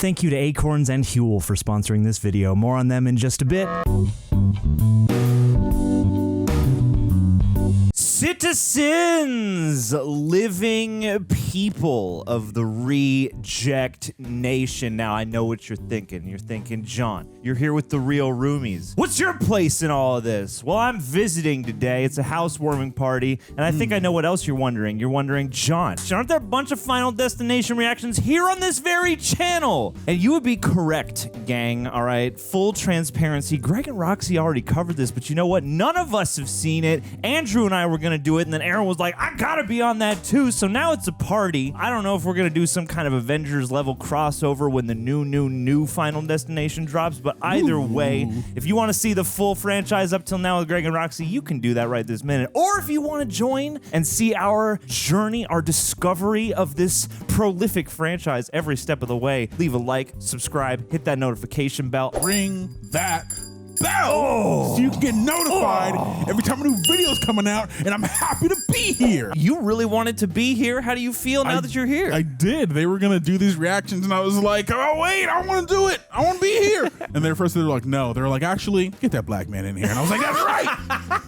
Thank you to ACORNS and HUEL for sponsoring this video. More on them in just a bit. Citizens, living people of the Reject Nation. Now, I know what you're thinking. You're thinking, John, you're here with the real Roomies. What's your place in all of this? Well, I'm visiting today. It's a housewarming party, and I think I know what else you're wondering. You're wondering, John, aren't there a bunch of Final Destination reactions here on this very channel? And you would be correct, gang, all right? Full transparency. Greg and Roxy already covered this, but you know what? None of us have seen it. Andrew and I were gonna do it, and then Aaron was like, I gotta be on that too, so now it's a party. I don't know if we're gonna do some kind of Avengers level crossover when the new Final Destination drops, but either way, if you want to see the full franchise up till now with Greg and Roxy, you can do that right this minute. Or if you want to join and see our journey, our discovery of this prolific franchise every step of the way, leave a like, subscribe, hit that notification bell. Ring that bell so you can get notified every time a new video is coming out, and I'm happy to be here. You really wanted to be here? How do you feel now that you're here? I did. They were going to do these reactions, and I was like, oh, wait, I want to do it. I want to be here. And then first they were like, no. They were like, actually, get that black man in here. And I was like, that's right.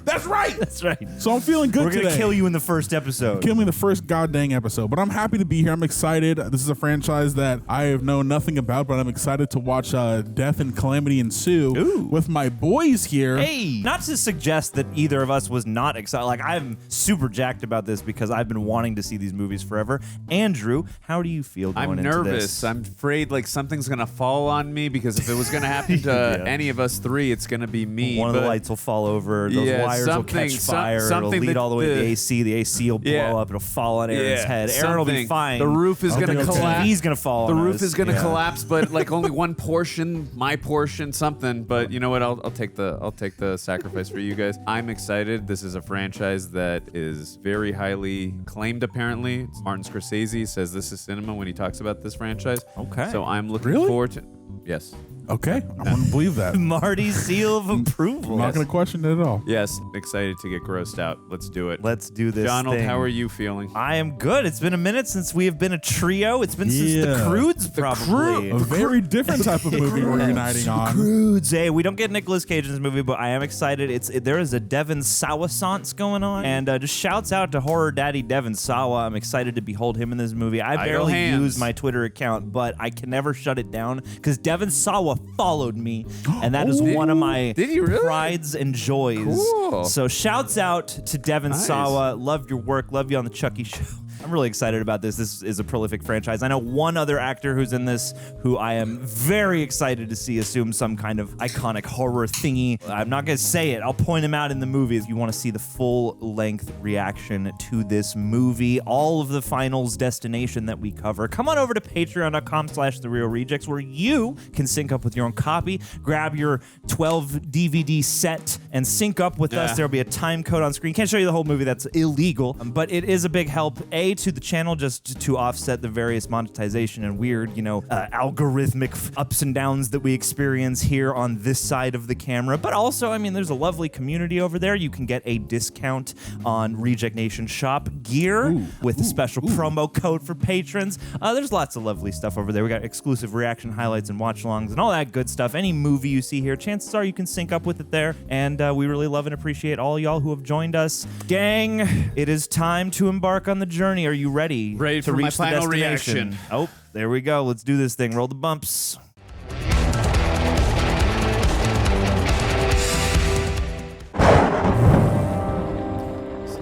That's right. That's right. So I'm feeling good today. We're going to kill you in the first episode. Kill me in the first goddamn episode. But I'm happy to be here. I'm excited. This is a franchise that I have known nothing about, but I'm excited to watch Death and Calamity Ensue with my boys here. Hey, not to suggest that either of us was not excited. Like, I'm super jacked about this because I've been wanting to see these movies forever. Andrew, how do you feel going into this? I'm nervous. I'm afraid like something's gonna fall on me, because if it was gonna happen to any of us three, it's gonna be me. One of the lights will fall over. Those wires will catch fire. It'll lead all the way to the AC. The AC will blow up. It'll fall on Aaron's head. Aaron will be fine. The roof is gonna collapse. He's gonna fall on us. The roof is gonna collapse, but like only one portion, my portion, something. But you know what? I'll take the sacrifice for you guys. I'm excited. This is a franchise that is very highly acclaimed, apparently. Martin Scorsese says this is cinema when he talks about this franchise. Okay. So I'm looking forward to... Yes. Okay, I wouldn't believe that. Marty's seal of approval. I'm not going to question it at all. Yes, excited to get grossed out. Let's do it. Let's do this Donald, thing. how are you feeling? I am good. It's been a minute since we have been a trio. It's been since the Croods, probably. A very different type of movie we're uniting on. Croods. Hey, we don't get Nicolas Cage in this movie, but I am excited. There is a Devon Sawa sance going on, and just shouts out to horror daddy Devon Sawa. I'm excited to behold him in this movie. I barely use my Twitter account, but I can never shut it down because Devon Sawa followed me. And that is one of my prides and joys. Cool. So shouts out to Devon Sawa. Love your work. Love you on the Chucky Show. I'm really excited about this. This is a prolific franchise. I know one other actor who's in this who I am very excited to see assume some kind of iconic horror thingy. I'm not going to say it. I'll point him out in the movie if you want to see the full-length reaction to this movie. All of the Finals Destination that we cover. Come on over to patreon.com/TheRealRejects where you can sync up with your own copy. Grab your 12 DVD set and sync up with us. There'll be a time code on screen. Can't show you the whole movie. That's illegal. But it is a big help. To the channel just to offset the various monetization and weird, algorithmic ups and downs that we experience here on this side of the camera. But also, I mean, there's a lovely community over there. You can get a discount on Reject Nation shop gear with a special promo code for patrons. There's lots of lovely stuff over there. We got exclusive reaction highlights and watch-alongs and all that good stuff. Any movie you see here, chances are you can sync up with it there. And we really love and appreciate all y'all who have joined us. Gang, it is time to embark on the journey. Are you ready? Ready to for reach my final the destination? reaction. Oh, there we go. Let's do this thing. Roll the bumps. So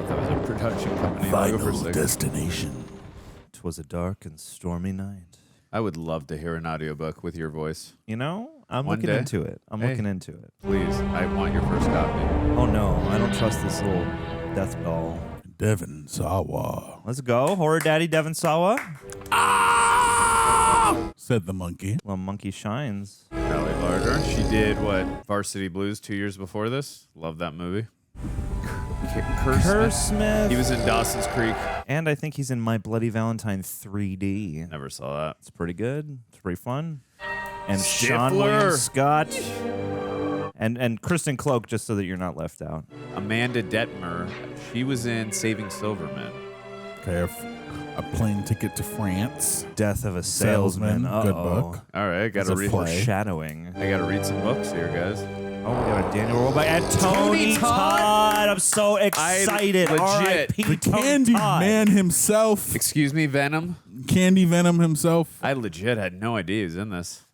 that was a production company. Final Destination. 'Twas a dark and stormy night. I would love to hear an audiobook with your voice. You know, I'm One looking day? into it. I'm looking into it. Please, I want your first copy. Oh no, I don't trust this little death doll. Devon Sawa. Let's go. Horror daddy Devon Sawa. Said the monkey. Well, monkey shines. Kelly Larter. She did what? Varsity Blues 2 years before this. Love that movie. Kerr Smith. He was in Dawson's Creek. And I think he's in My Bloody Valentine 3D. Never saw that. It's pretty good. It's pretty fun. And Stifler. Sean William Scott. And Kristen Cloak, just so that you're not left out. Amanda Detmer. She was in Saving Silverman. Okay, a plane ticket to France. Death of a salesman. Good Uh-oh. book. All right, gotta read. Foreshadowing. I gotta read some books here, guys. Oh, we got a Daniel Roebuck and Tony Todd. I'm so excited. legit. R.I.P. The Tony Todd. Candyman himself. Excuse me, Venom. Candy Venom himself. I legit had no idea he was in this.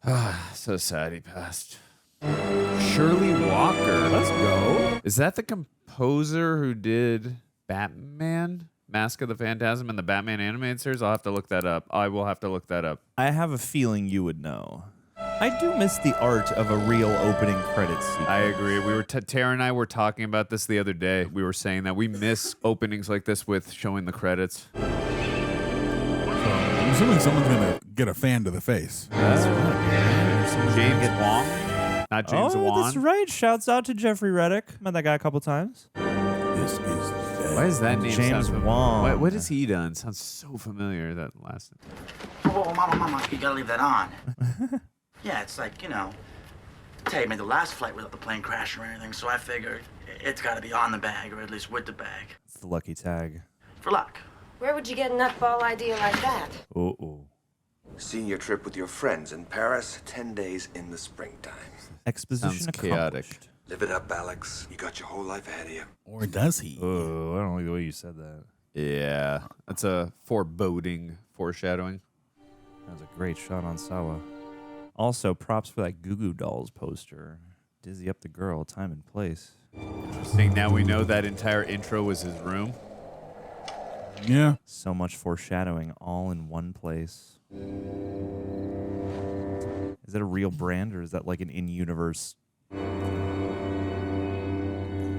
So sad he passed. Shirley Walker. Let's go. Is that the composer who did Batman? Mask of the Phantasm and the Batman animated series? I'll have to look that up. I will have to look that up. I have a feeling you would know. I do miss the art of a real opening credits sequence. I agree. We were Tara and I were talking about this the other day. We were saying that we miss openings like this with showing the credits. I'm assuming someone's gonna get a fan to the face. James Wong, not James Wong. That's right. Shouts out to Jeffrey Reddick. Met that guy a couple times. This is Why is that name James sound Wong. What has he done? Sounds so familiar. That last name. Whoa, mama, you gotta leave that on. Yeah, it's like, Teddy made the last flight without the plane crashing or anything, so I figured it's gotta be on the bag, or at least with the bag. It's the lucky tag. For luck. Where would you get a nutball idea like that? Uh-oh. Senior trip with your friends in Paris, 10 days in the springtime. Exposition Sounds chaotic. accomplished. Live it up, Alex. You got your whole life ahead of you. Or does he? Oh, I don't like the way you said that. Yeah, that's a foreboding foreshadowing. That was a great shot on Sawa. Also, props for that Goo Goo Dolls poster. Dizzy up the girl, time and place. Interesting. Now we know that entire intro was his room. Yeah. So much foreshadowing all in one place. Is that a real brand or is that like an in-universe?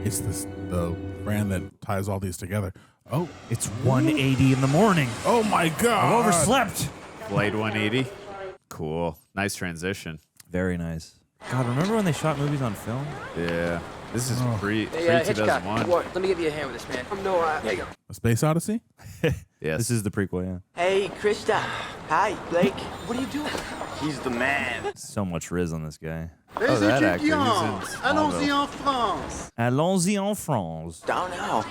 It's the brand that ties all these together. Oh. It's 1:80 in the morning. Oh my God. I've overslept. Blade 180. Cool. Nice transition. Very nice. God, remember when they shot movies on film? Yeah. This is pre Hitchcock, 2001. Ward, let me give you a hand with this, man. There you go. A Space Odyssey? Yes. This is the prequel, yeah. Hey, Krista. Hi, Blake. What are you doing? He's the man. So much Riz on this guy. Oh, that actor. He's in Smallville. en France. Allons-y en France. Down now.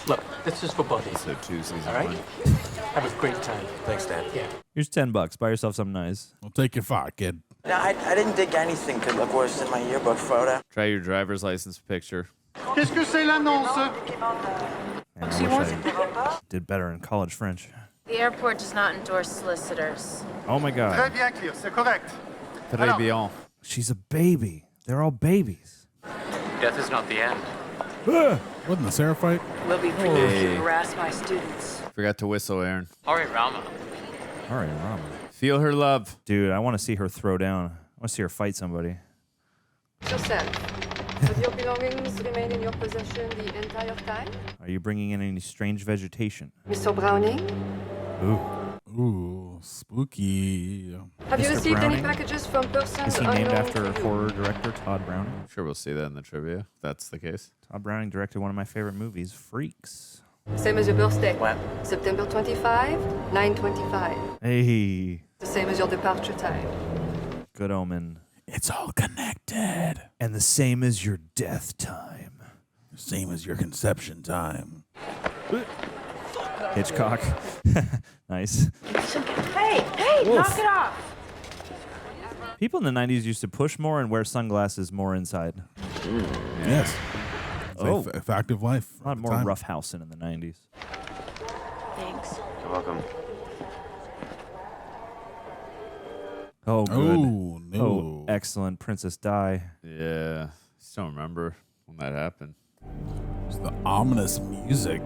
Look, this is for buddies. So 2 season All right? 1. Have a great time. Thanks, Dad. Yeah. Here's $10. Buy yourself something nice. I'll take your $5, kid. No, I didn't think anything could look worse than my yearbook photo. Try your driver's license picture. Qu'est-ce que c'est l'annonce? Man, I wish I did better in college French. The airport does not endorse solicitors. Oh my Très God. bien, Clear, c'est correct. Très bien. She's a baby. They're all babies. Death is not the end. Wasn't the Seraphite? Will be free Hey. to harass my students. Forgot to whistle, Aaron. All right, Rama. All right, Rama. Feel her love. Dude, I want to see her throw down. I want to see her fight somebody. Yourself. Have your belongings remain in your possession the entire time? Are you bringing in any strange vegetation? Mr. Browning? Ooh, spooky. Have you Mr. received Browning? any packages from persons Is he named unknown after to you? horror director Todd Browning? I'm sure we'll see that in the trivia, if that's the case. Todd Browning directed one of my favorite movies, Freaks. Same as your birthday. When? September 25, 9:25. Hey, The same as your departure time. good omen. It's all connected. And the same as your death time. Same as your conception time. Hitchcock. Nice. Hey, knock it off! People in the 90s used to push more and wear sunglasses more inside. Yes. It's Oh. a fact of life. A lot at the more time. roughhousing in the 90s. Thanks. You're welcome. Oh, good. Oh, no. Oh, excellent. Princess Di. Yeah. Still remember when that happened. It's the ominous music.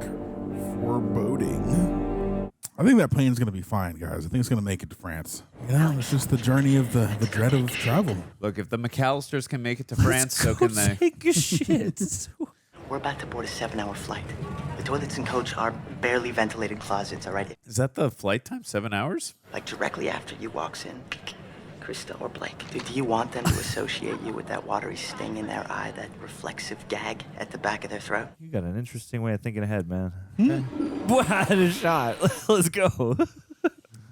Foreboding. I think that plane's going to be fine, guys. I think it's going to make it to France. It's just the journey of the dread of travel. Look, if the McAllisters can make it to France, so can they. Take a shit. We're about to board a 7-hour flight. The toilets and coach are barely ventilated closets, all right? Is that the flight time? 7 hours? Like directly after you walks in, Krista or Blake. Do you want them to associate you with that watery sting in their eye, that reflexive gag at the back of their throat? You got an interesting way of thinking ahead, man. Boy, I had a shot. Let's go.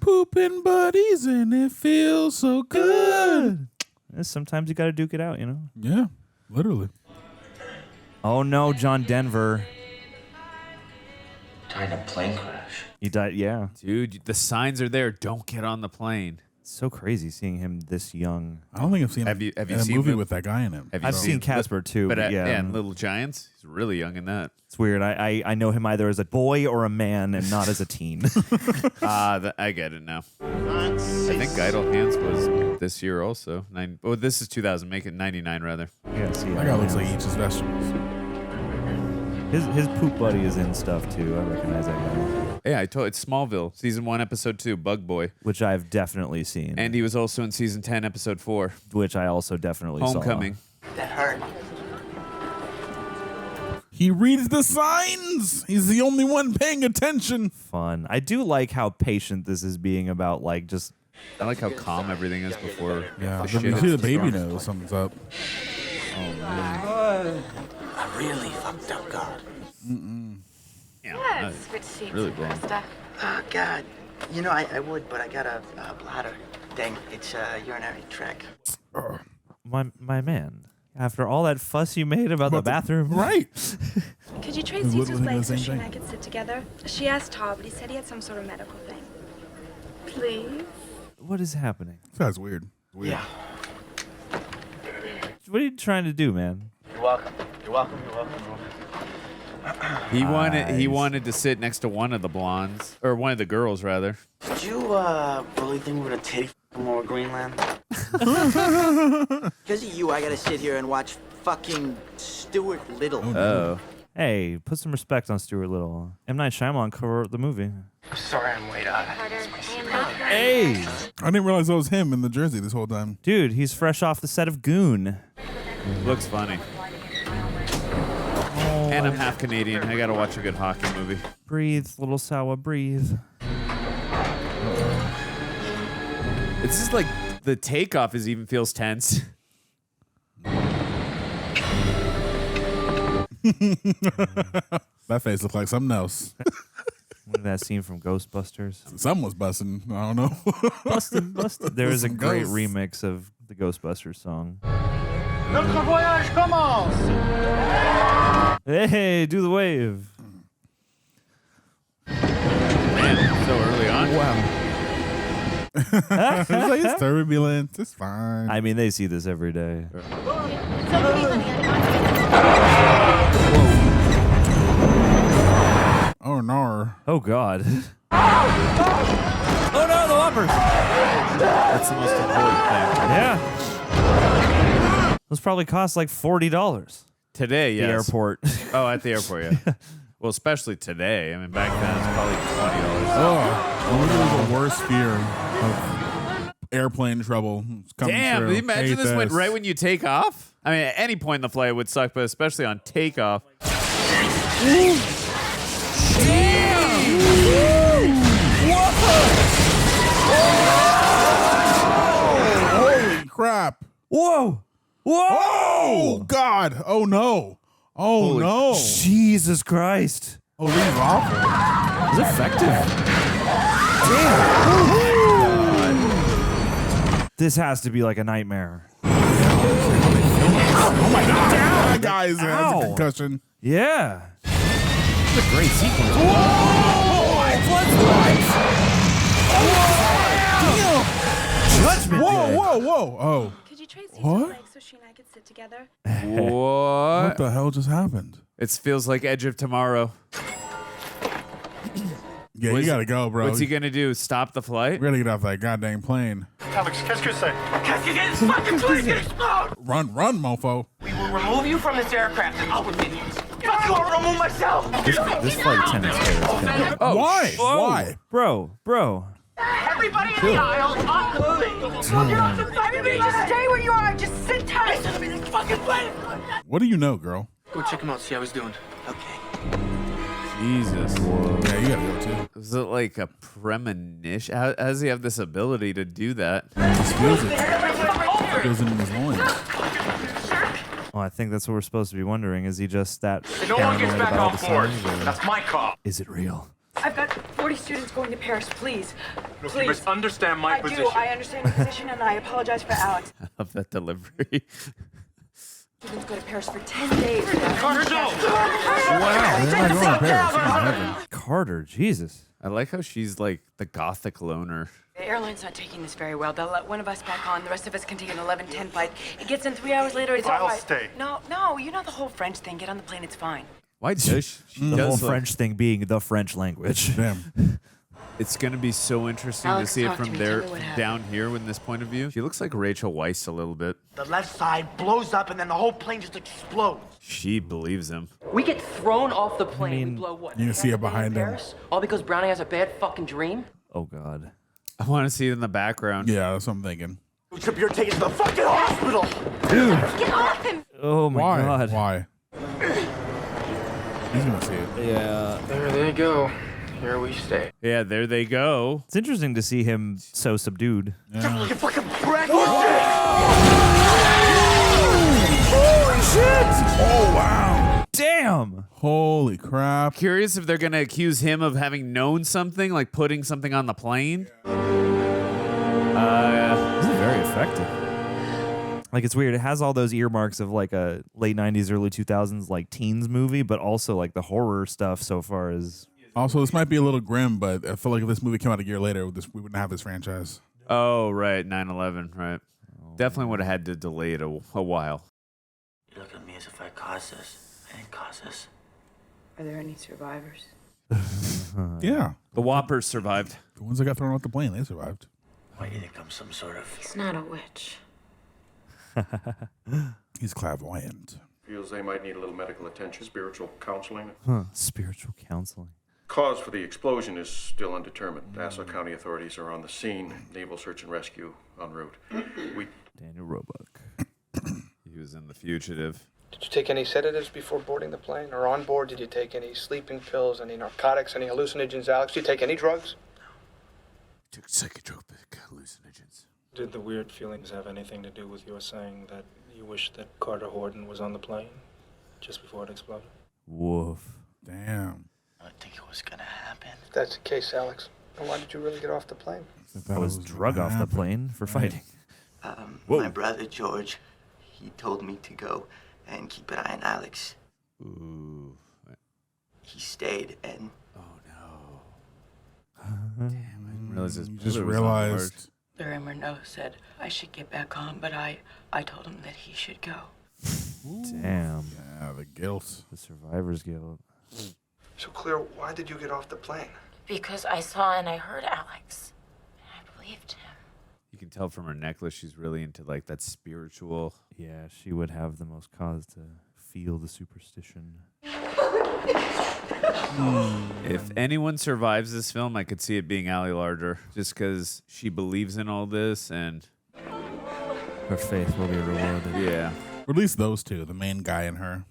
Pooping buddies and it feels so good. Sometimes you got to duke it out, you know? Yeah, literally. Oh, no, John Denver. Died in a plane crash. He died, yeah. Dude, the signs are there. Don't get on the plane. It's so crazy seeing him this young. I don't think I've seen Have you in a seen movie the- with that guy in him. Have you I've seen Casper too, but yeah. and Little Giants. He's really young in that. It's weird. I know him either as a boy or a man and not as a teen. I get it now. I think Idle Hands was this year also. This is 2000. Make it 99 rather. Yeah, see, That guy looks like he eats his vegetables. his poop buddy is in stuff too. I recognize that guy. Yeah, I told it's Smallville, season 1, episode 2, Bug Boy. Which I've definitely seen. And he was also in season 10, episode 4. Which I also definitely Homecoming. That hurt. He reads the signs. He's the only one paying attention. saw. Fun. I do like how patient this is being about like just. I like how calm everything is before Yeah, the but shit you hits see the the baby fan. knows something's up. I really fucked up, God. Yeah, It's good to see you, really blown. Master. Oh, God. You know, I would, but I got a bladder. Dang, it's a urinary tract. My man. After all that fuss you made about the bathroom, Right. Could you trade He's seats with literally Blake so the she same and I could sit together? She asked Todd, but he said he had some sort of medical thing. Please? what is happening? This guy's weird. Weird. Yeah. What are you trying to do, man? You're welcome. You're welcome. You're welcome. He wanted to sit next to one of the blondes, or one of the girls rather. Did you really think we're gonna titty from over Greenland? Because of you, I gotta sit here and watch fucking Stuart Little. Oh. Hey, put some respect on Stuart Little. M. Night Shyamalan co-wrote the movie. I'm sorry I'm late. Carter, I am not. Hey! I didn't realize that was him in the jersey this whole time. Dude, he's fresh off the set of Goon. Looks funny. And I'm half Canadian. I gotta watch a good hockey movie. Breathe, little Sawa, breathe. It's just like the takeoff even feels tense. That face looked like something else. Look at that scene from Ghostbusters. Something was busting. I don't know. Busted, busted. There is a Some great ghosts. remix of the Ghostbusters song. Notre voyage commence! Hey, do the wave. Man, so early on. It's like it's turbulent. It's fine. I mean, they see this every day. Oh no. Oh, God. Oh, no, the Whoppers. That's the most important thing. Yeah. Those probably cost like $40. Today, yes. The airport. Oh, at the airport, yeah. Well, especially today. I mean, back then it's probably $20. Oh, literally the worst fear of airplane trouble. It's coming Damn, through. can you imagine Hate this went right when you take off? I mean, at any point in the flight would suck, but especially on takeoff. Holy crap. Whoa. Whoa. Oh, God. Oh, no. Oh, no. Jesus Christ. Oh, this is awful. Is it effective? Damn. This has to be like a nightmare. Oh, my God. That guy has Ow. a concussion. Yeah. It's a great sequence. Judgment Whoa, Day. whoa, whoa. Oh. Could you trade seats What? with Blake so she and I could sit together? What What? the hell just happened? It feels like Edge of Tomorrow. Yeah, What's- you gotta go, bro. What's he gonna do? Stop the flight? We gotta get off that goddamn plane. Alex, qu'est-ce que c'est? Qu'est-ce que this fucking place can explode? Run, mofo. We will remove you from this aircraft and I'll remove you. Fuck you, I'll remove myself. This flight attendant's hair is kinda- Oh, Why? Whoa. Why? Bro. Everybody in the aisle, talk to me. You're on the fucking me. Just stay where you are. Just sit tight. Listen to me, this fucking plane. What do you know, girl? Go check him out, see how he's doing. Okay. Jesus. Yeah, you gotta go too. Is it like a premonition? How does he have this ability to do that? He feels it. Feels it in his loins. Well, I think that's what we're supposed to be wondering. Is he just that No one gets paranoid back about all on the board. signs, or That's my call. is it real? I've got 40 students going to Paris, please. Look, Please. you must understand my I position. do. I understand your position, and I apologize for Alex. I love that delivery. Students go to Paris for 10 days. Carter, no! Wow, they're not going to Paris. Come on. Carter, Jesus. I like how she's like the gothic loner. The airline's not taking this very well. They'll let one of us back on. The rest of us can take an 11:10 flight. It gets in 3 hours later. It's all I'll right. stay. No, you know the whole French thing. Get on the plane. It's fine. Why does she The whole does look- French thing being the French language. Damn. It's gonna be so interesting Alex, to see it talk to from me. there Tell me what happened. down here with this point of view. She looks like Rachel Weisz a little bit. The left side blows up and then the whole plane just explodes. She believes him. We get thrown off the plane. mean, we blow what? you can see it half a day in behind him. Paris? All because Brownie has a bad fucking dream? Oh, God. I want to see it in the background. Yeah, that's what I'm thinking. Trip, you're taken to the fucking hospital. Get off him! Oh, my Why? God. Why? He's gonna see it. Yeah. There they go. Here we stay. Yeah, there they go. It's interesting to see him so subdued. You fucking brat. Holy shit! Oh wow! Damn! Holy crap! Curious if they're gonna accuse him of having known something, like putting something on the plane. This is very effective. Like, it's weird. It has all those earmarks of like a late 90s, early 2000s, like teens movie, but also like the horror stuff so far is. Also, this might be a little grim, but I feel like if this movie came out a year later, we wouldn't have this franchise. Oh, right, 9/11, right. Definitely would have had to delay it a while. You look at me as if I caused this. I didn't cause this. Are there any survivors? Yeah, The Whoppers survived. the ones that got thrown off the plane, they survived. Why do you think I'm some sort of... He's not a witch. He's clairvoyant. Feels they might need a little medical attention, spiritual counseling. Spiritual counseling. Cause for the explosion is still undetermined. Nassau County authorities are on the scene. Naval search and rescue en route. We Daniel Roebuck. He was in The Fugitive. Did you take any sedatives before boarding the plane? Or on board, did you take any sleeping pills, any narcotics, any hallucinogens, Alex? Did you take any drugs? Took psychotropic hallucinogens. Did the weird feelings have anything to do with your saying that you wish that Carter Horton was on the plane just before it exploded? Woof. Damn. I didn't think it was gonna happen. If that's the case, Alex, then why did you really get off the plane? I was drug off the plane for fighting. My brother George, he told me to go and keep an eye on Alex. Ooh. He stayed and... Oh, no. Damn, I didn't realize his You just brother was on board. realized. Barry Murnau said I should get back on, but I told him that he should go. Damn. Yeah, the guilt. The Survivor's Guild. So, Claire, why did you get off the plane? Because I saw and I heard Alex. And I believed him. You can tell from her necklace she's really into like that spiritual. Yeah, she would have the most cause to feel the superstition. If anyone survives this film, I could see it being Ali Larter, just because she believes in all this and Her faith will be rewarded. yeah. Or at least those two, the main guy and her.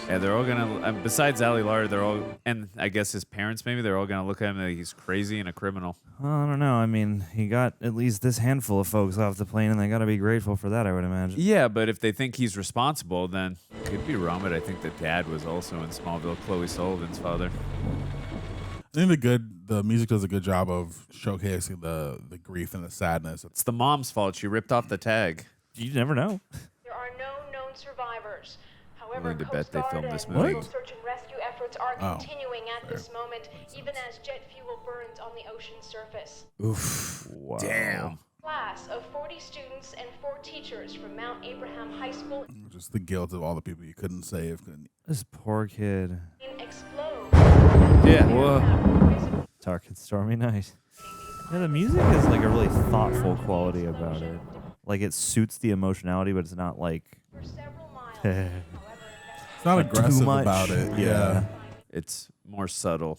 Yeah, they're all gonna. Besides Ali Larter, they're all, and I guess his parents maybe they're all gonna look at him like he's crazy and a criminal. Well, I don't know. I mean, he got at least this handful of folks off the plane, and they got to be grateful for that, I would imagine. Yeah, but if they think he's responsible, then could be wrong. But I think that dad was also in Smallville, Chloe Sullivan's father. I think the music does a good job of showcasing the grief and the sadness. It's the mom's fault. She ripped off the tag. You never know. There are no known survivors. However, Willing to bet they Coast filmed Guard this and movie. local search and rescue efforts are Oh, continuing at this moment, even as jet fuel burns on the ocean surface. Oof. Wow. Damn. Class of 40 students and 4 teachers from Mount Abraham High School Just the guilt of all the people you couldn't save. This poor kid. explode. Yeah. Whoa. Dark and stormy night. Yeah, the music is like a really thoughtful quality about it. Like it suits the emotionality, but it's not like. For several miles. It's not Like too aggressive much. about it. Yeah. It's more subtle.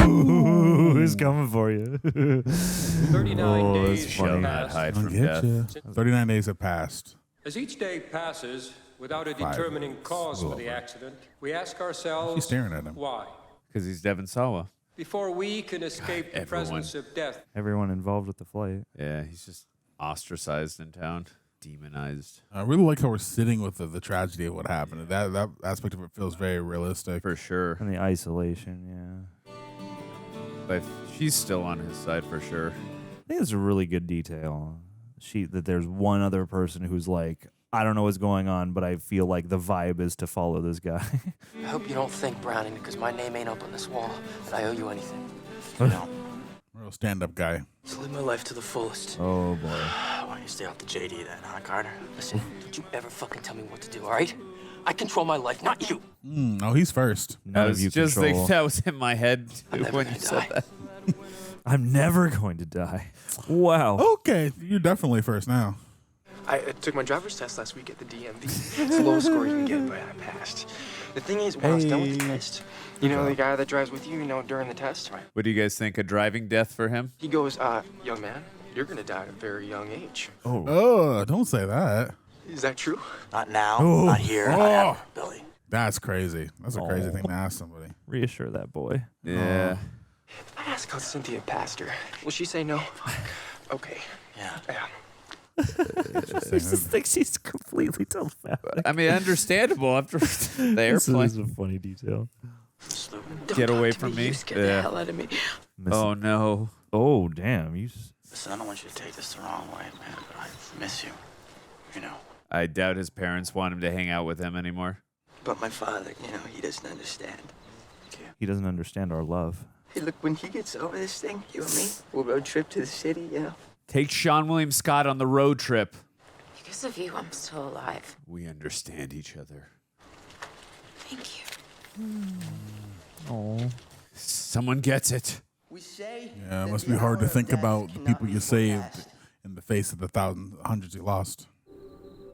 Who's coming for you? 39 days that's shall funny. pass. Hide I'll from get death. you. 39 days have passed. As each day passes without a 5 determining minutes. cause for the Over. accident, we ask ourselves, She's staring at him. why? Because he's Devon Sawa. Before we can escape the everyone. presence of death, Everyone involved with the flight. Yeah, he's just ostracized in town, demonized. I really like how we're sitting with the tragedy of what happened. That aspect of it feels very realistic. For sure. And the isolation, yeah. But she's still on his side for sure. think it's a really good detail. That there's one other person who's like, I don't know what's going on, but I feel like the vibe is to follow this guy. I hope you don't think, Browning, because my name ain't up on this wall, that I owe you anything. Real stand-up guy. So live my life to the fullest. Oh, boy. Why don't you stay off the JD then, huh, Carter? Listen, don't you ever fucking tell me what to do, all right? I control my life, not you. Oh, he's first. None I of you was just control. like, that was in my head too, when you said that. I'm never going to die. Wow. Okay, you're definitely first now. I took my driver's test last week at the DMV. It's the lowest score you can get, but I passed. The thing is, when I was done with the test, you know the guy that drives with you, during the test? Right. What do you guys think? A driving death for him? He goes, young man, you're gonna die at a very young age. Oh, don't say that. Is that true? Not now, Oh. not here, not Oh. ever, Billy. That's crazy. That's a crazy thing to ask somebody. Reassure that boy. Yeah. I asked how Cynthia passed her. Will she say no? Okay. Yeah. She just thinks she's completely telepathic. I mean, understandable after the airplane. This is a funny detail. Get away from me. You scared the hell out of me. Oh, no. Oh, damn. Listen, I don't want you to take this the wrong way, man, but I miss you. You know. I doubt his parents want him to hang out with him anymore. But my father, he doesn't understand. He doesn't understand our love. Hey, look, when he gets over this thing, you and me, we'll road trip to the city, Take Sean William Scott on the road trip. Because of you, I'm still alive. We understand each other. Thank you. Oh. Someone gets it. Yeah, it must be hard to think about the people you saved in the face of the hundreds you lost.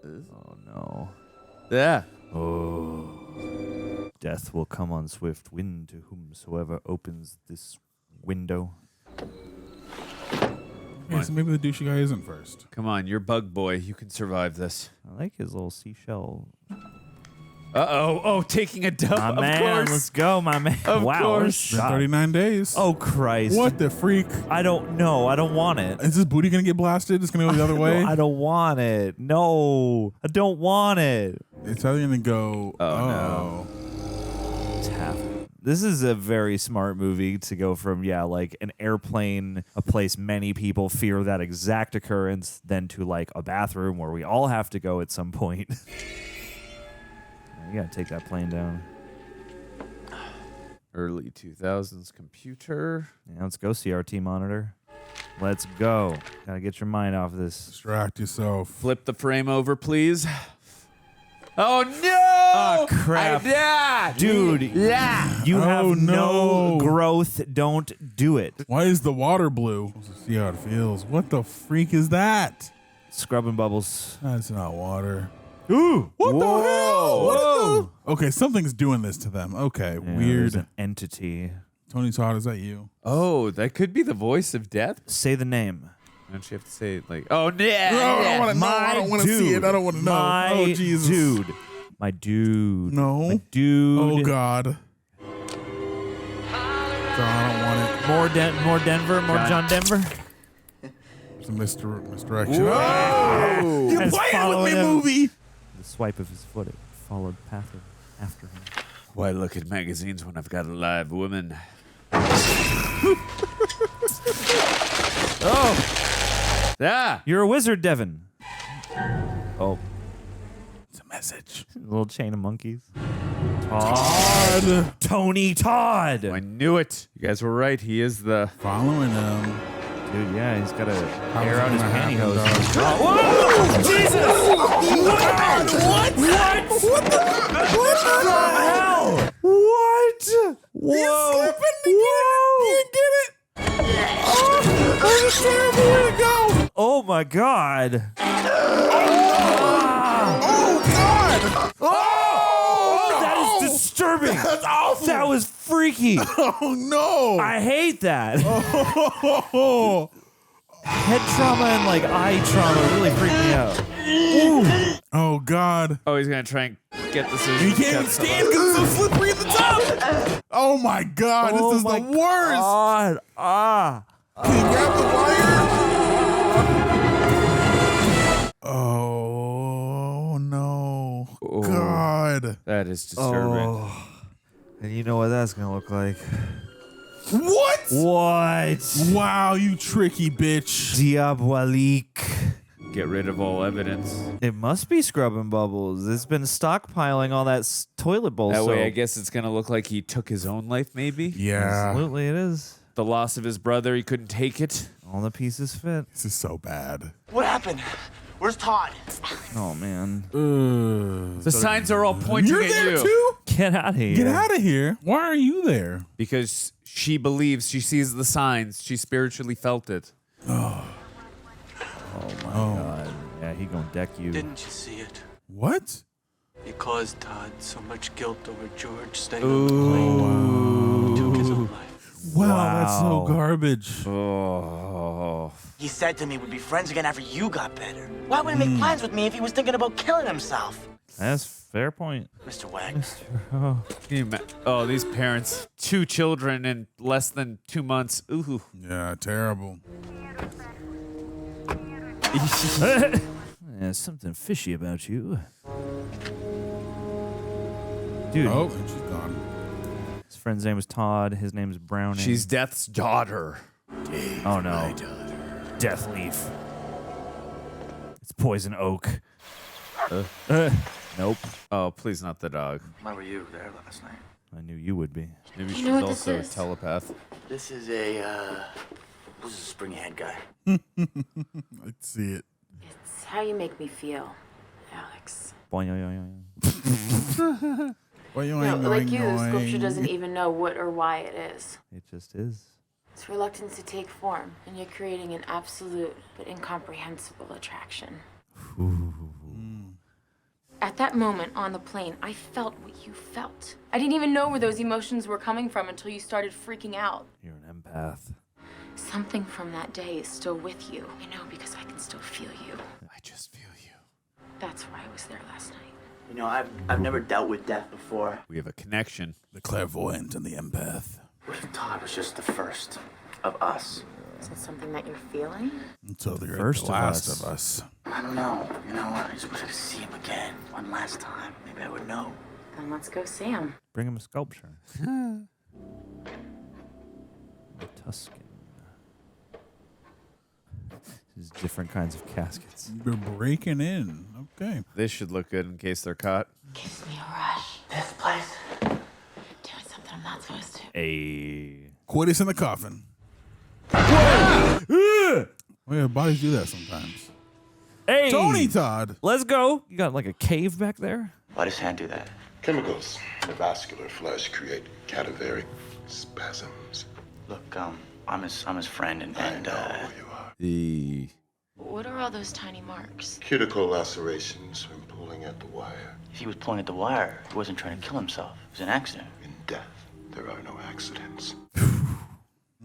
Oh, no. Yeah. Oh. Death will come on swift wind to whomsoever opens this window. Yeah, so maybe the douchey guy isn't first. Come on, you're Bug Boy. You can survive this. I like his little seashell. Uh-oh. Oh, taking a dump, My of man, course. let's go, my man. Of wow. course. Been 39 days. Oh, Christ. What the freak? I don't know. I don't want it. Is this booty going to get blasted? It's going to go the other way? I don't want it. No. I don't want it. It's either going to go... no. It's happening. This is a very smart movie to go from, like an airplane, a place many people fear that exact occurrence, then to like a bathroom where we all have to go at some point. You gotta take that plane down. Early 2000s computer. Yeah, let's go, CRT monitor. Let's go. Gotta get your mind off this. Distract yourself. Flip the frame over, please. Oh, no! Oh, crap. Dude, you have no growth. Don't do it. Why is the water blue? Let's see how it feels. What the freak is that? Scrubbing bubbles. That's not water. Ooh. What the hell? Whoa. Okay, something's doing this to them. Okay, Yeah, weird. there's an entity. Tony Todd, is that you? Oh, that could be the voice of death. Say the name. Don't you have to say it like, oh, yeah. No, I don't want to know. I don't want to see it. I don't want to know. Oh, Jesus. Dude. My dude. No. My dude. Oh, God. I don't want it. More Denver. More John Denver. It's a misdirection. Whoa. Oh! You're As playing with me, following him. movie! The swipe of his foot, it followed path after him. Why look at magazines when I've got a live woman? Oh! Yeah! You're a wizard, Devon. Oh. It's a message. A little chain of monkeys. Todd. Tony Todd. I knew it. You guys were right. He is the... Following him. Dude, yeah, he's got to How's air it out his gonna happen, pantyhose. dog? Whoa! Jesus! What? What the hell? What? Whoa! He's slipping again. You get it? Oh, that's a terrible way to go. Oh my God! Oh, God! Oh! That is disturbing. That's awful. That was freaky. Oh, no. I hate that. Oh. Head trauma and like eye trauma really freaked me out. Ooh. Oh, God. Oh, he's going to try and get the scissors. You can't even stand because it's so slippery at the top. Oh, my God. Oh This is my the worst. God. Can you grab the wire? Oh, no. Oh. God. That is disturbing. Oh. And you know what that's gonna look like. What? What? Wow, you tricky bitch. Diabolique. Get rid of all evidence. It must be scrubbing bubbles. It's been stockpiling all that toilet bowl That soap. way, I guess it's gonna look like he took his own life, maybe. Yeah. Absolutely, it is. The loss of his brother, he couldn't take it. All the pieces fit. This is so bad. What happened? Where's Todd? Oh, man. The signs are all pointing You're at there you. too? Get out of here. Get out of here. Why are you there? Because she believes, she sees the signs. She spiritually felt it. Oh, my God. Yeah, he gonna deck you. Didn't you see it? What? You caused Todd so much guilt over George staying Ooh. on the plane. He took his own life. Wow, that's so garbage. Oh. He said to me we'd be friends again after you got better. Why would he make plans with me if he was thinking about killing himself? That's fair point. Mr. Wagner. Oh. Can you oh, these parents. 2 children in less than 2 months. Ooh. Yeah, terrible. There's something fishy about you. Dude. Oh, and she's gone. His friend's name was Todd. His name's Browning. She's Death's daughter. Oh, no. Death Leaf. It's Poison Oak. Nope. Oh, please not the dog. Why were you there last night? I knew you would be. Maybe You she's know what this also a is? telepath. This is a, who's a springy head guy? I'd see it. It's how you make me feel, Alex. Boing. No, like you, sculpture doesn't even know what or why it is. It just is. It's reluctance to take form, and you're creating an absolute but incomprehensible attraction. At that moment on the plane, I felt what you felt. I didn't even know where those emotions were coming from until you started freaking out. You're an empath. Something from that day is still with you. I know because I can still feel you. I just feel you. That's why I was there last night. You know, I've never dealt with death before. We have a connection. The clairvoyant and the empath. What if Todd was just the first of us? Is that something that you're feeling? Until the First the last of of us. I don't know. You know, I just wish I could see him again one last time. Maybe I would know. Then let's go see him. Bring him a sculpture. The Tuscan. There's different kinds of caskets. You're breaking in. Okay. This should look good in case they're caught. Gives me a rush. This place? Doing something I'm not supposed to. Hey. Quit us in the coffin. Oh yeah, bodies do that sometimes. Hey. Tony Todd. Let's go. You got like a cave back there? Why does hand do that? Chemicals in the vascular flesh create cadaveric spasms. Look, I'm his friend, and I know who you are. The What are all those tiny marks? Cuticle lacerations from pulling at the wire. If he was pulling at the wire, he wasn't trying to kill himself. It was an accident. In death, there are no accidents,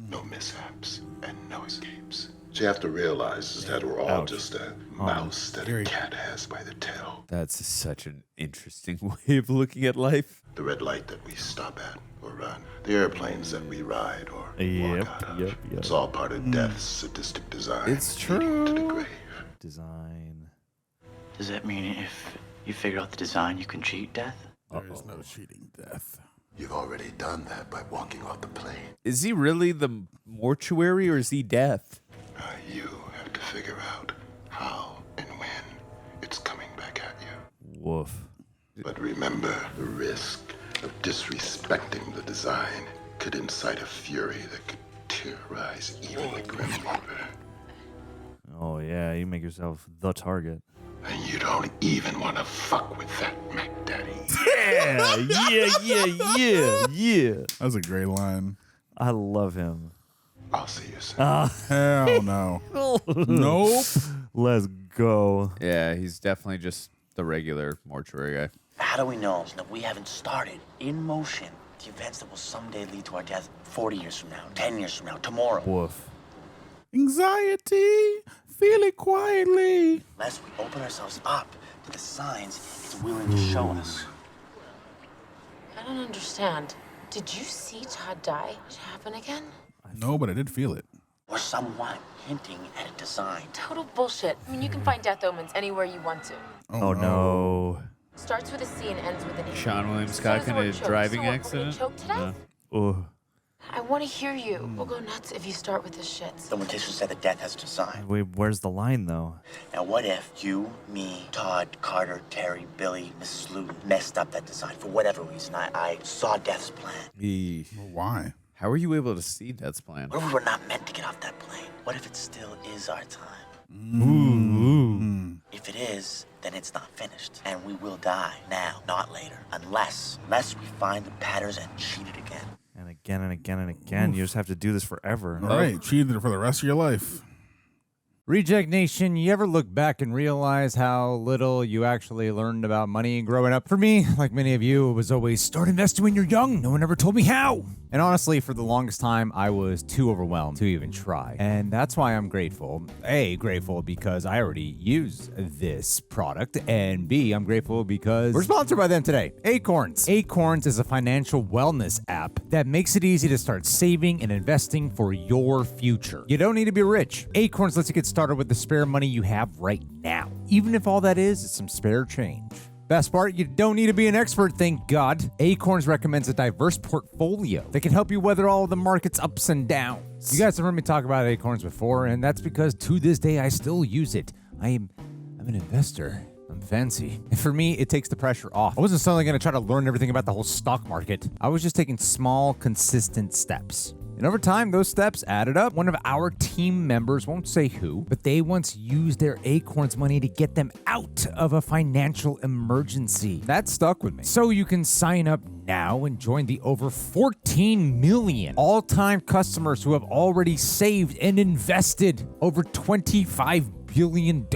no mishaps, and no escapes. What you have to realize is that we're all just a mouse that a cat has by the tail. That's such an interesting way of looking at life. The red light that we stop at or run. The airplanes that we ride or walk out of. It's all part of death's sadistic design. It's leading to the true. grave. Design. Does that mean if you figure out the design, you can cheat death? There is no cheating death. You've already done that by walking off the plane. Is he really the mortuary or is he death? You have to figure out how and when it's coming back at you. Woof. But remember, the risk of disrespecting the design could incite a fury that could terrorize even the Grim Reaper. Oh, yeah. You make yourself the target. And you don't even want to fuck with that Mac Daddy. Yeah. That was a great line. I love him. I'll see you soon. Hell no. Nope. Let's go. Yeah, he's definitely just the regular mortuary guy. How do we know that we haven't started in motion the events that will someday lead to our death 40 years from now, 10 years from now, tomorrow? Woof. Anxiety. Feel it quietly. Unless we open ourselves up to the signs it's willing to show us. I don't understand. Did you see Todd die? Did it happen again? No, but I did feel it. Or someone hinting at a design. Total bullshit. I mean, you can find death omens anywhere you want to. Oh, no. Starts with a C and ends with an E. Sean William So Scott does the in a word choke. driving So what, accident? Choked to death? Oh. I want to hear you. We'll go nuts if you start with this shit. The mortician said that death has to sign. Wait, where's the line, though? Now, what if you, me, Todd, Carter, Terry, Billy, Mrs. Luton messed up that design for whatever reason? I saw Death's plan. Why? How were you able to see Death's plan? What if we were not meant to get off that plane? What if it still is our time? Ooh. If it is, then it's not finished. And we will die now, not later. Unless we find the patterns and cheat it again. And again and again and again. You just have to do this forever. All right, cheated for the rest of your life. Reject Nation, you ever look back and realize how little you actually learned about money growing up? For me, like many of you, it was always start investing when you're young. No one ever told me how. And honestly, for the longest time, I was too overwhelmed to even try. And that's why I'm grateful. A, grateful because I already use this product. And B, I'm grateful because we're sponsored by them today. ACORNS. ACORNS is a financial wellness app that makes it easy to start saving and investing for your future. You don't need to be rich. ACORNS lets you get started with the spare money you have right now. Even if all that is some spare change. Best part, you don't need to be an expert, thank God. ACORNS recommends a diverse portfolio that can help you weather all of the market's ups and downs. You guys have heard me talk about ACORNS before, and that's because to this day I still use it. I'm an investor. I'm fancy. And for me, it takes the pressure off. I wasn't suddenly going to try to learn everything about the whole stock market. I was just taking small, consistent steps. And over time, those steps added up. One of our team members, won't say who, but they once used their ACORNS money to get them out of a financial emergency. That stuck with me. So you can sign up now and join the over 14 million all-time customers who have already saved and invested over $25 billion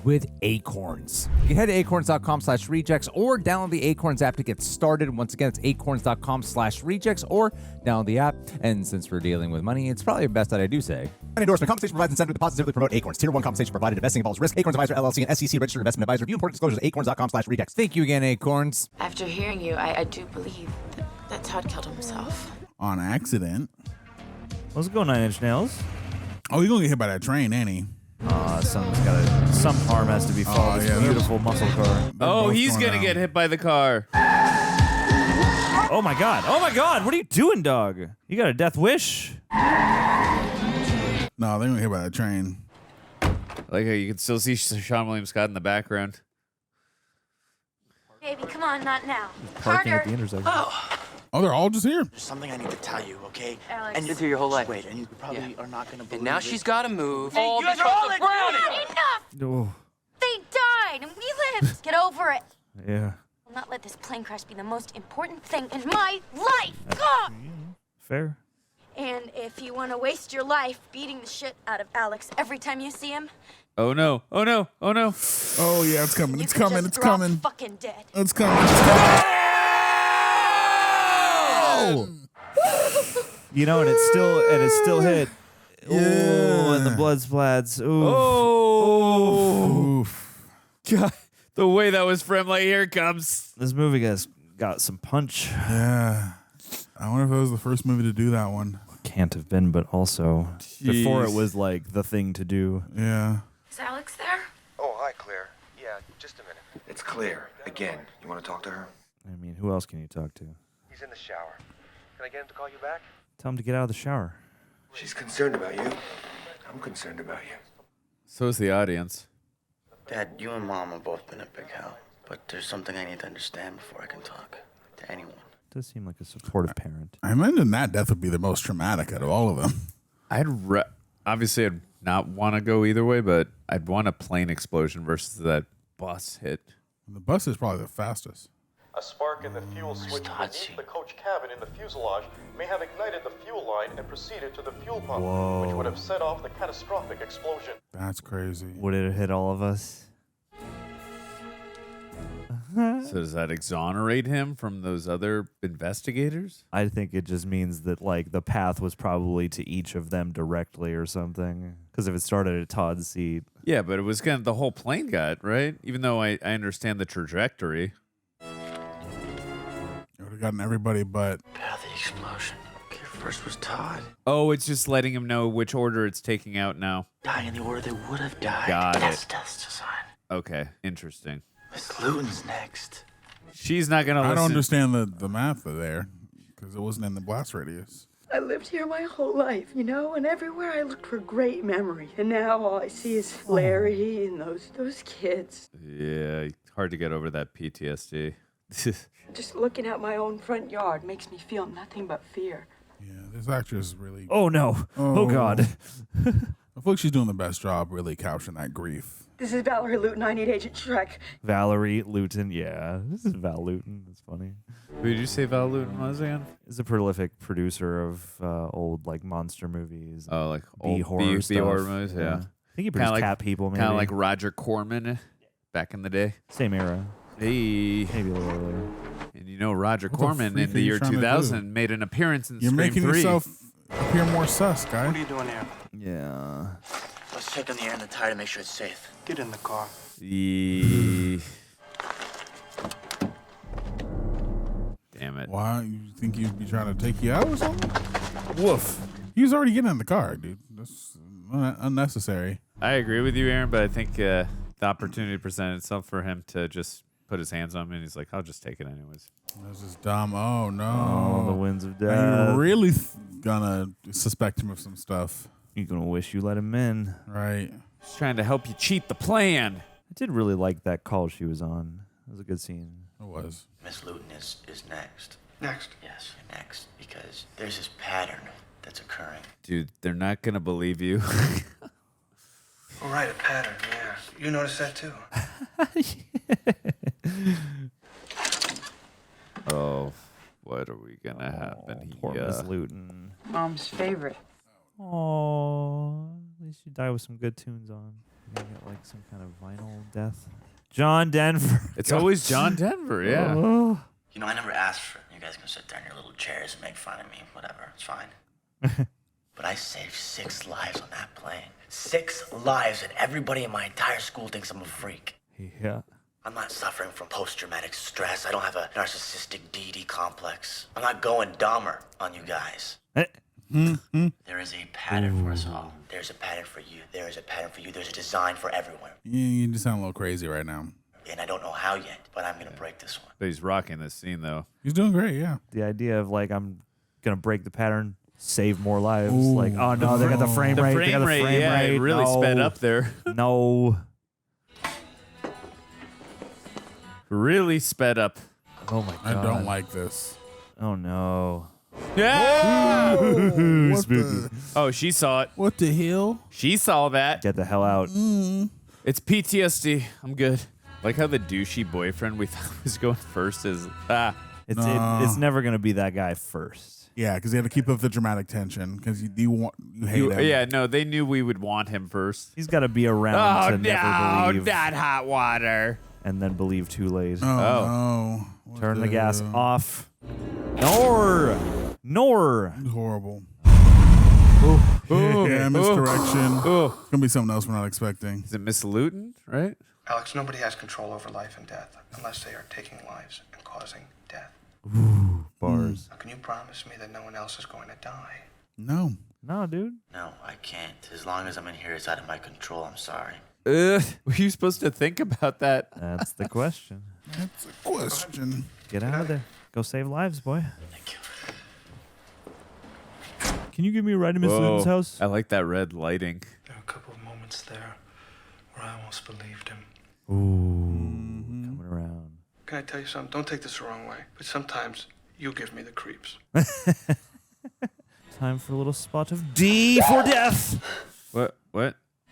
with ACORNS. You can head to acorns.com/rejects or download the ACORNS app to get started. Once again, it's acorns.com/rejects or download the app. And since we're dealing with money, it's probably best that I do say. An endorsement. Compensation provides incentive to positively promote ACORNS. Tier 1 compensation provided. Investing involves risk. ACORNS Advisor LLC and SEC registered investment advisor. View important disclosures at acorns.com/rejects. Thank you again, ACORNS. After hearing you, I do believe that Todd killed himself. On accident. Let's go 9 Inch Nails. Oh, you're going to get hit by that train, ain't he? Some harm has to be fought. This beautiful muscle car. Oh, he's gonna get hit by the car. Oh my god! Oh my god! What are you doing, dog? You got a death wish? No, they were hit by that train. Like how you can still see Sean William Scott in the background. Baby, come on, not now. Parking at the intersection. Oh, they're all just here. There's something I need to tell you, okay? Alex. And Lived here your whole life. Wait, and you probably are not gonna believe And now it. she's got to move. Hey, you guys are all enough! Oh, They died and we lived. Get over it. yeah. I'll not let this plane crash be the most important thing in my life. God! Fair. And if you want to waste your life beating the shit out of Alex every time you see him, Oh no! Oh no! Oh no! Oh yeah, it's coming! you It's can coming! just It's drop coming! fucking dead. It's coming! It's coming! You know, and it's still hit. Yeah. Oh, and the blood splats. Ooh. Oh! Oof. God, the way that was from like here it comes. This movie has got some punch. Yeah. I wonder if that was the first movie to do that one. Can't have been, but also before it was like the thing to do. Yeah. Is Alex there? Oh, hi, Claire. Yeah, just a minute. It's Claire. Again. You want to talk to her? I mean, who else can you talk to? He's in the shower. Can I get him to call you back? Tell him to get out of the shower. She's concerned about you. I'm concerned about you. So is the audience. Dad, you and Mom have both been a big help, but there's something I need to understand before I can talk to anyone. Does seem like a supportive parent. I imagine that death would be the most traumatic out of all of them. Obviously I'd not want to go either way, but I'd want a plane explosion versus that bus hit. The bus is probably the fastest. A spark in the fuel switch beneath the coach cabin in the fuselage may have ignited the fuel line and proceeded to the fuel pump, which would have set off the catastrophic explosion. That's crazy. Would it hit all of us? So does that exonerate him from those other investigators? I think it just means that like the path was probably to each of them directly or something. Because if it started at Todd's seat. Yeah, but it was kind of the whole plane got, right? Even though I understand the trajectory. It would have gotten everybody but... Path of the explosion. Okay, first was Todd. Oh, it's just letting him know which order it's taking out now. Dying in the order they would have died. Got That's it. Death's design. Okay, interesting. Miss Luton's next. She's not going to listen. I don't understand the math there, because it wasn't in the blast radius. I lived here my whole life, you know, and everywhere I looked for great memory. And now all I see is Larry and those kids. Yeah, hard to get over that PTSD. Just looking at my own front yard makes me feel nothing but fear. Yeah, this actress really. Oh no! Oh God! I feel like she's doing the best job really capturing that grief. This is Valerie Luton. I need Agent Schreck. Valerie Luton. Yeah, this is Val Luton. That's funny. Who did you say Val Luton was again? He's a prolific producer of old like monster movies. Oh, like B old horror B horror movies. Yeah. I think he produced Cat People. Maybe Kind of like Roger Corman back in the day. Same era. Hey. Maybe a little earlier. And you know Roger What the Corman freak in are the you year trying to 2000 made an appearance in You're Scream making 3. yourself appear more sus, guy. What are you doing here? Yeah. Let's check on the air and the tire to make sure it's safe. Get in the car. Damn it. Why? You think he'd be trying to take you out or something? Woof. He was already getting in the car, dude. That's unnecessary. I agree with you, Aaron, but I think the opportunity presented itself for him to just put his hands on me, and he's like, I'll just take it anyways. This is dumb. Oh, no. Oh, the winds of Are death. you really gonna suspect him of some stuff? You're gonna wish you let him in. Right. He's trying to help you cheat the plan. I did really like that call she was on. It was a good scene. It was. Miss Luton is next. Next. Yes, next. Because there's this pattern that's occurring. Dude, they're not going to believe you. All right, a pattern, yeah. You noticed that too. Oh, what are we going to happen Poor here? Miss Luton. Mom's favorite. Oh, at least you die with some good tunes on. You get like some kind of vinyl death. John Denver. It's always John Denver, yeah. Oh. You know, I never asked for it. You guys can sit there in your little chairs and make fun of me. Whatever, it's fine. But I saved 6 lives on that plane. 6 lives, and everybody in my entire school thinks I'm a freak. Yeah. I'm not suffering from post-traumatic stress. I don't have a narcissistic DD complex. I'm not going dumber on you guys. There is a pattern for us all. There's a pattern for you. There is a pattern for you. There's a design for everyone. You just sound a little crazy right now. And I don't know how yet, but I'm gonna break this one. But he's rocking this scene, though. He's doing great, yeah. The idea of like I'm gonna break the pattern, save more lives. Ooh. Like, oh no, they got the frame The rate. frame They got the rate, frame yeah, rate. it really No. sped up there. No. Really sped up. Oh my I god. don't like this. Oh no. Yeah! What the? Oh, she saw it. What the hell? She saw that. Get the hell out. It's PTSD. I'm good. Like how the douchey boyfriend we thought was going first is It's never gonna be that guy first. Yeah, because they had to keep up the dramatic tension because you hate him. Yeah, no, they knew we would want him first. He's got to be around Oh to never believe, not hot water. and then believe too late. Oh, no. What Turn the gas hell? off. Nor. Horrible. Ooh. Yeah, miscorrection. Ooh. It's gonna be something else we're not expecting. Is it Miss Luton, right? Alex, nobody has control over life and death unless they are taking lives and causing death. Bars. Now, can you promise me that no one else is going to die? No. No, dude. No, I can't. As long as I'm in here, it's out of my control. I'm sorry. Were you supposed to think about that? That's the question. That's a question. Get out of there. Go save lives, boy. Thank you. Can you give me a ride to Miss Whoa. Luton's house? I like that red lighting. There were a couple of moments there where I almost believed him. Ooh. Coming around. Can I tell you something? Don't take this the wrong way, but sometimes you give me the creeps. Time for a little spot of D for death. What?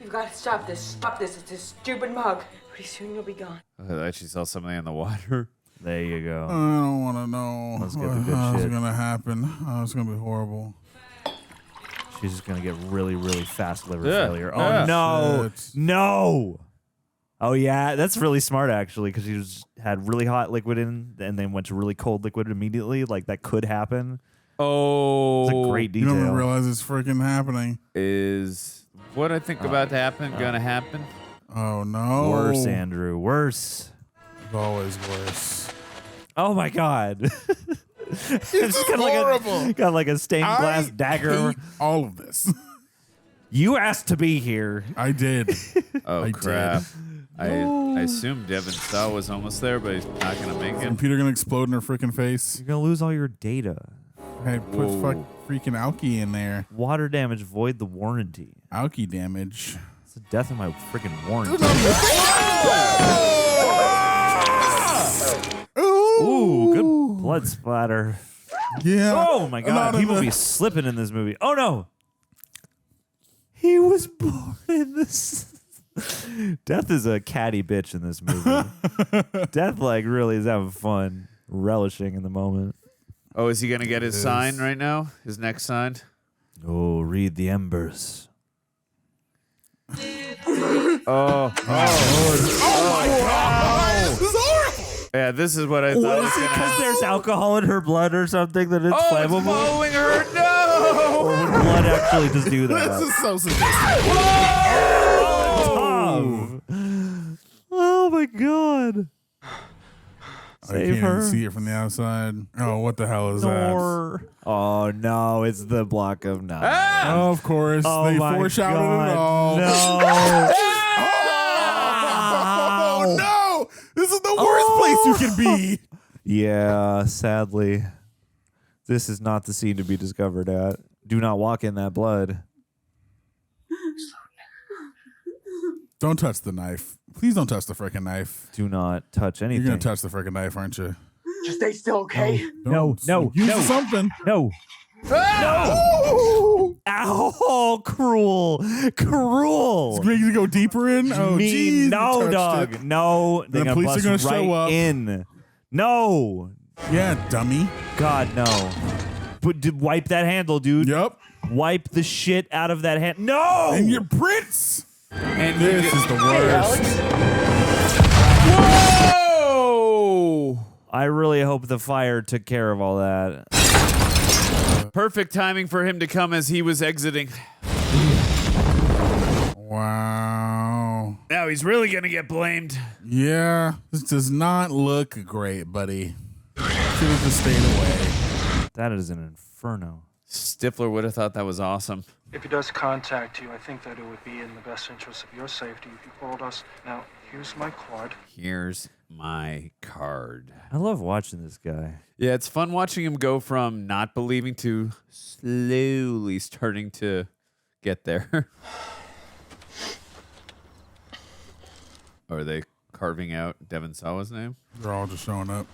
You've got to stop this. Stop this. It's a stupid mug. Pretty soon you'll be gone. I thought she saw something in the water. There you I go. don't want to know Let's get the good how's shit. gonna happen. Oh, it's gonna be horrible. She's just gonna get really, really fast liver Yeah, failure. Oh yeah. no, Shit. no. Oh yeah, that's really smart actually, because she had really hot liquid in, and then went to really cold liquid immediately. Like that could happen. Oh, It's a great You detail. don't even realize it's freaking happening. is what I think about to happen gonna happen? Oh no. Worse, Andrew. Worse. It's always worse. Oh my God. It's got horrible. Got like a stained glass I dagger. hate all of this. You asked to be here. I did. Oh I crap! did. I assume Devon Sawa was almost there, but he's not gonna make it. Computer gonna explode in her freaking face. You're gonna lose all your data. Hey, freaking alky in there. Water damage, void the warranty. Alky damage. It's the death of my freaking warranty. Ooh, good blood splatter. Yeah. Oh my god, people be slipping in this movie. Oh no. He was born in this. Death is a catty bitch in this movie. Death like really is having fun, relishing in the moment. Oh, is he gonna get his sign right now? His next sign? Oh, read the embers. Oh my god! This is horrible. Yeah, this is what I thought. What is it? Because there's alcohol in her blood or something that it's flammable. It's following her. No. Or would blood actually just do that? This is so sadistic. Oh my god. I can't even see it from the outside. Oh, what the hell is that? Oh no, it's the block of nine. Oh, of course. Oh, they my foreshadowed it all. No. Oh no! This is the worst place you can be. Yeah, sadly. This is not the scene to be discovered at. Do not walk in that blood. Don't touch the knife. Please don't touch the freaking knife. Do not touch anything. You're going to touch the freaking knife, aren't you? Just stay still, okay? No. Use something. No. No! Ow, cruel. Cruel. It's to go deeper in? Oh, jeez. No, dog. It. No. They're The going to police are bust gonna right show up. in. No. Yeah, dummy. God, no. But wipe that handle, dude. Yep. Wipe the shit out of that hand. No. And your prints. And this is the worst. Whoa! I really hope the fire took care of all that. Perfect timing for him to come as he was exiting. Wow. Now he's really gonna get blamed. Yeah, this does not look great, buddy. Should have just stayed away. That is an inferno. Stifler would have thought that was awesome. If he does contact you, I think that it would be in the best interest of your safety if you called us. Now, here's my card. Here's my card. I love watching this guy. Yeah, it's fun watching him go from not believing to slowly starting to get there. Are they carving out Devon Sawa's name? They're all just showing up.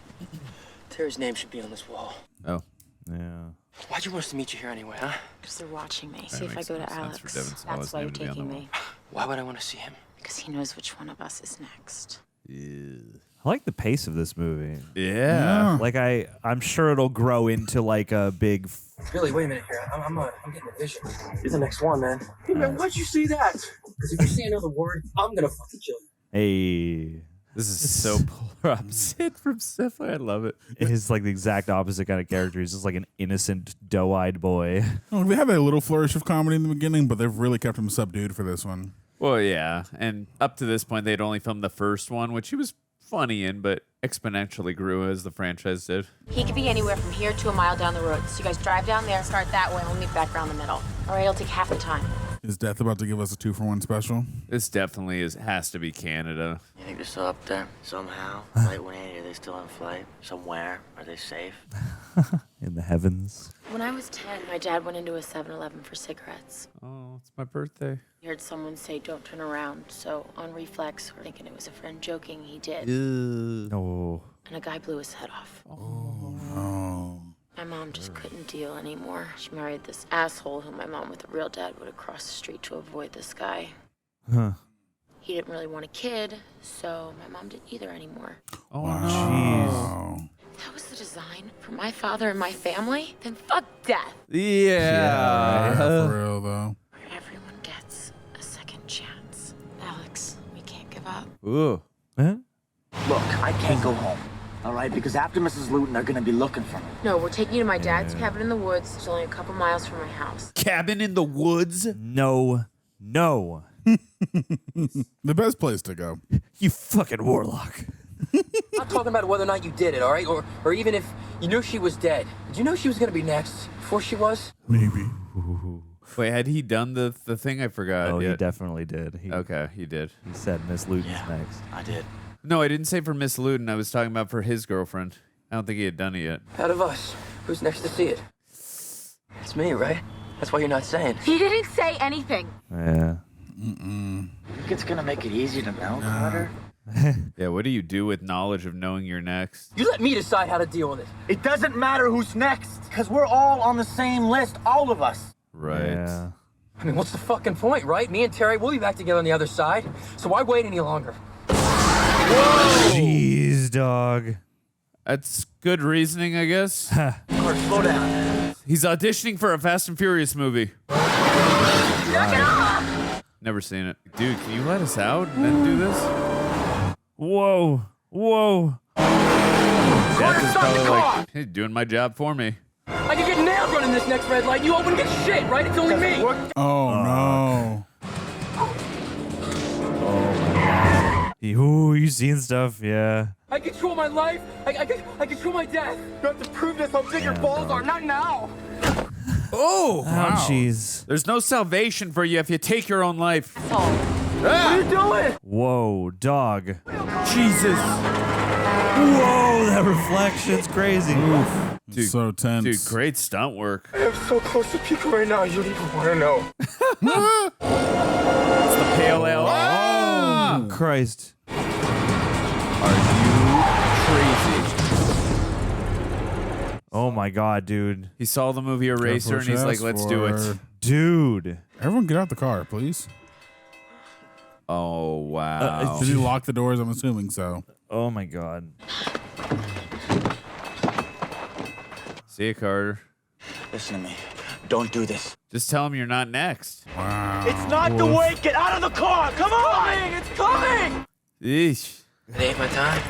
Terry's name should be on this wall. Oh. Yeah. Why'd you want us to meet you here anyway, huh? Because they're watching me. That See if I makes go no to sense for Alex. Devon Sawa's That's why you're name to be on taking the me. Why would I want to see him? Because he knows which one of us is next. I like the pace of this movie. Yeah. Like I'm sure it'll grow into like a big. Billy, wait a minute here. I'm getting a vision. You're the next one, man. Hey, man, why'd you say that? Because if you say another word, I'm gonna fucking kill you. Hey. This is so polar opposite from Stifler. I love it. He's like the exact opposite kind of character. He's just like an innocent, doe-eyed boy. Oh, they have a little flourish of comedy in the beginning, but they've really kept him subdued for this one. Well, yeah. And up to this point, they'd only filmed the first one, which he was funny in, but exponentially grew as the franchise did. He could be anywhere from here to a mile down the road. So you guys drive down there, start that way, and we'll meet back around the middle. All right, it'll take half the time. Is Death about to give us a 2-for-1 special? This definitely has to be Canada. You think they're still up there? Somehow? Flight 180, are they still in flight? Somewhere? Are they safe? In the heavens. When I was 10, my dad went into a 7-Eleven for cigarettes. Oh, it's my birthday. He heard someone say, "Don't turn around." So on reflex, thinking it was a friend joking, he did. Oh. And a guy blew his head off. Oh, no. My mom just couldn't deal anymore. She married this asshole who my mom with a real dad would have crossed the street to avoid this guy. Huh. He didn't really want a kid, so my mom didn't either anymore. Oh, Wow. If that was the design for my father and my family, then fuck death. Yeah. For real, though. Where everyone gets a second chance. Alex, we can't give up. Ooh. Huh? Look, I can't go home. All right, because after Mrs. Luton, they're gonna be looking for me. No, we're taking you to my dad's cabin in the woods. It's only a couple miles from my house. Cabin in the woods? No. The best place to go. You fucking warlock. I'm not talking about whether or not you did it, all right? Or even if you knew she was dead. Did you know she was gonna be next before she was? Maybe. Wait, had he done the thing? I forgot. Oh, yet. he definitely did. Okay, he did. He said Miss Luton's next. I did. No, I didn't say for Miss Luton. I was talking about for his girlfriend. I don't think he had done it yet. Out of us, who's next to see it? It's me, right? That's why you're not saying. He didn't say anything. Yeah. You think it's gonna make it easy to know, Carter? Yeah, what do you do with knowledge of knowing you're next? You let me decide how to deal with it. It doesn't matter who's next, because we're all on the same list, all of us. Right. Yeah. I mean, what's the fucking point, right? Me and Terry, we'll be back together on the other side. So why wait any longer? Jeez, dog. That's good reasoning, I guess. Carter, slow down. He's auditioning for a Fast and Furious movie. Knock it off! Never seen it. Dude, can you let us out and then do this? Whoa. Whoa. Death is probably like, hey, doing my job for me. I can get nailed running this next red light. You open get shit, right? It's only me. Oh, no. Ooh, you seen stuff, yeah. I control my life. I control my death. You have to prove this how big your balls are, not now. Oh, Ouchies. There's no salvation for you if you take your own life. What are you doing? Whoa, dog. Jesus. Whoa, that reflection's crazy. Dude, So tense. Dude, great stunt work. I am so close to peak right now, you don't even want to know. It's the pale ale. Oh, Christ. Are you crazy? Oh my God, dude. He saw the movie Eraser and he's like, let's do it. Dude. Everyone get out the car, please. Oh, wow. Did he lock the doors? I'm assuming so. Oh my God. See you, Carter. Listen to me. Don't do this. Just tell him you're not next. Wow. It's not the way. Get out of the car. Come on. It's coming. Eesh. It ain't my time.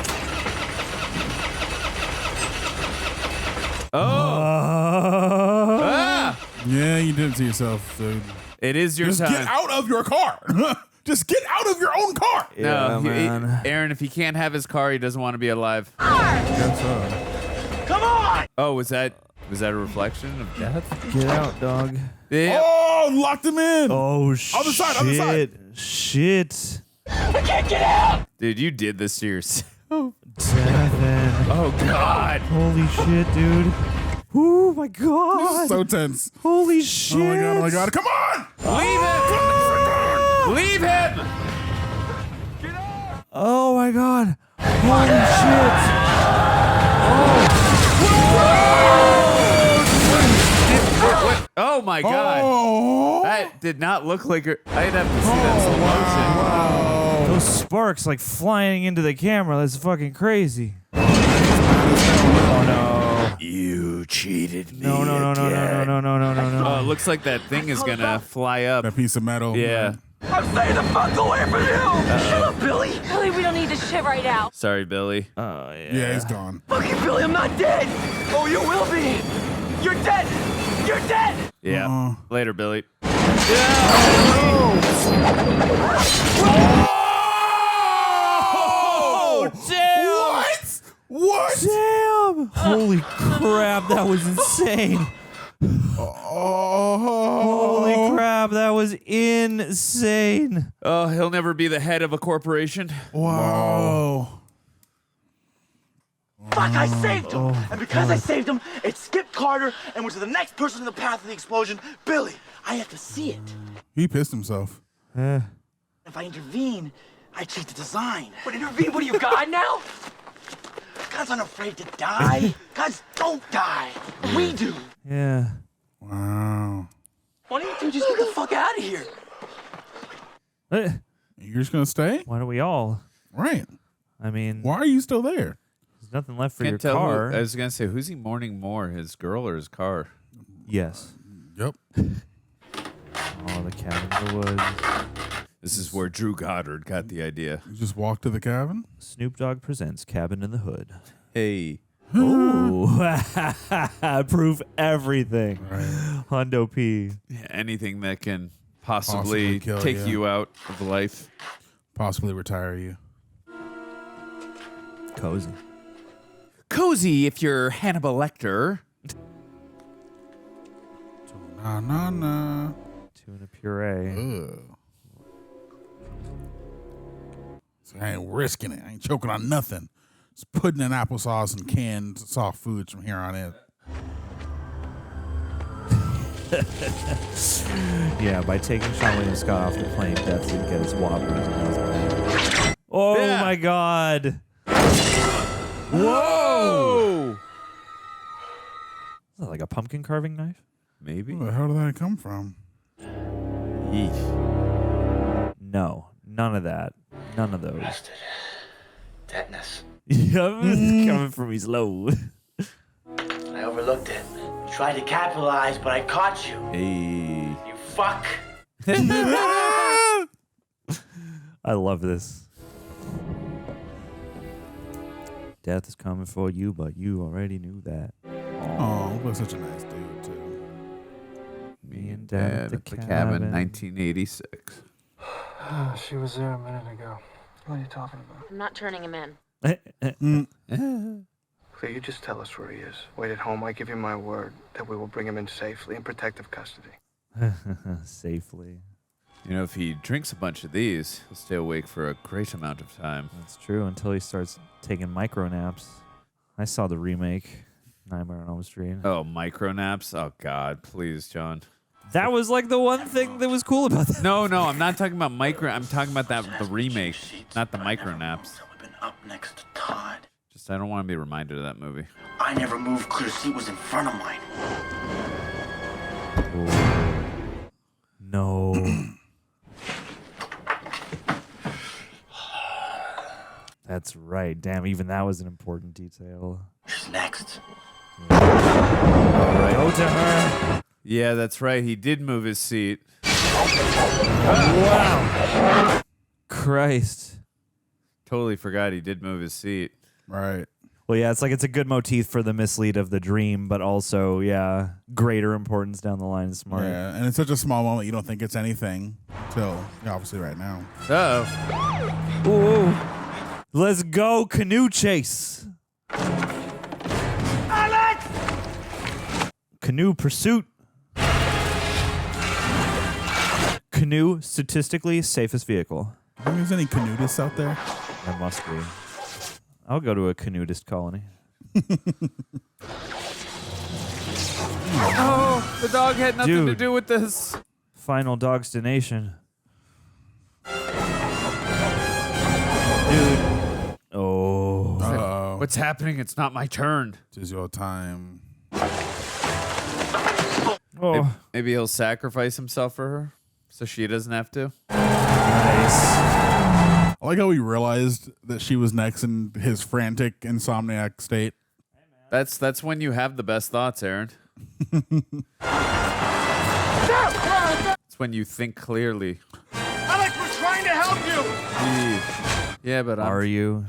Ah! Yeah, you did it to yourself, dude. It is your Just time. get out of your car. Just get out of your own car. No, man. Aaron, if he can't have his car, he doesn't want to be alive. Guess so. Come on. Oh, was that a reflection of death? Get out, dog. Yeah. Oh, locked him in. Oh, shit. Other side, other side. Shit. I can't get out. Dude, you did this to yourself. Devin. Oh, God. Holy shit, dude. Oh, my This God. is so tense. Holy shit. Oh, my God. Oh, my God. Come on. Leave him! Leave him! Oh, my God. Holy shit. Oh, my God. Oh. That did not look like her. I'd have to see that slow motion. Wow. Those sparks like flying into the camera. That's fucking crazy. Oh, no. You cheated me. No. Oh, it looks like that thing is going to fly up. That piece of metal. Yeah. I'm staying the fuck away from you. Shut up, Billy. Billy, we don't need this shit right now. Sorry, Billy. Oh, yeah. Yeah, he's gone. Fuck you, Billy. I'm not dead. Oh, you will be. You're dead. You're dead. Yeah. Later, Billy. Oh, damn. What? Damn. Holy crap. That was insane. Holy crap. That was insane. Oh, he'll never be the head of a corporation. Wow. Fuck, I saved him. And because I saved him, it skipped Carter and went to the next person in the path of the explosion, Billy. I have to see it. He pissed himself. If I intervene, I cheat the design. But intervene? What are you, God now? God's unafraid to die. Gods don't die. We do. Yeah. Wow. Why don't you two just get the fuck out of here? You're just going to stay? Why don't we all? Right. I mean, why are you still there? There's nothing left for Can't your tell car. I was going to say, who's he mourning more, his girl or his car? Yes. Yep. Oh, the cabin in the woods. This is where Drew Goddard got the idea. You just walk to the cabin? Snoop Dogg presents Cabin in the Hood. Hey. Ooh. Proof everything. Right. Hundo P. Yeah, anything that can possibly kill, take yeah. you out of life. Possibly retire you. Cozy. Cozy if you're Hannibal Lecter. Na. Tuna puree. Ugh. So I ain't risking it. I ain't choking on nothing. It's pudding and applesauce and canned soft foods from here on in. Yeah, by taking Sean William Scott off the plane, Death didn't get his whoppers. And that was bad. Oh my God! Whoa! Is that like a pumpkin carving knife? Maybe. Where the hell did that come from? No, none of that. None of those. Arrested. Tetanus. Yeah, it's coming from his low. I overlooked it. You tried to capitalize, but I caught you. Hey. You fuck. I love this. Death is coming for you, but you already knew that. Oh, he was such a nice dude, too. Me and Dad at the cabin, 1986. She was there a minute ago. What are you talking about? I'm not turning him in. Cleo, you just tell us where he is. Wait at home. I give you my word that we will bring him in safely in protective custody. Safely. You know, if he drinks a bunch of these, he'll stay awake for a great amount of time. That's true, until he starts taking micro naps. I saw the remake, Nightmare on Elm Street. Oh, micro naps? Oh, God, please, John. That was like the one thing that was cool about that. No, I'm not talking about micro. I'm talking about the remake, not the micro naps. I've been up next to Todd. Just, I don't want to be reminded of that movie. I never moved. Clear seat was in front of mine. No. That's right. Damn, even that was an important detail. Who's next? All right. Go to her. Yeah, that's right. He did move his seat. Wow. Christ. Totally forgot he did move his seat. Right. Well, yeah, it's like it's a good motif for the mislead of the dream, but also, yeah, greater importance down the line. Smart. Yeah, and it's such a small moment you don't think it's anything until obviously right now. Uh-oh. Ooh. Let's go canoe chase. Alex! Canoe pursuit. Canoe, statistically safest vehicle. Do you think there's any canoeists out there? There must be. I'll go to a canoeist colony. Oh, the dog had nothing to do with this. Final destination. Dude. Oh. Uh-oh. What's happening? It's not my turn. It's your time. Oh. Maybe he'll sacrifice himself for her so she doesn't have to. Nice. I like how he realized that she was next in his frantic insomniac state. That's when you have the best thoughts, Aaron. It's when you think clearly. Alex, we're trying to help you! Yeah, but Are you?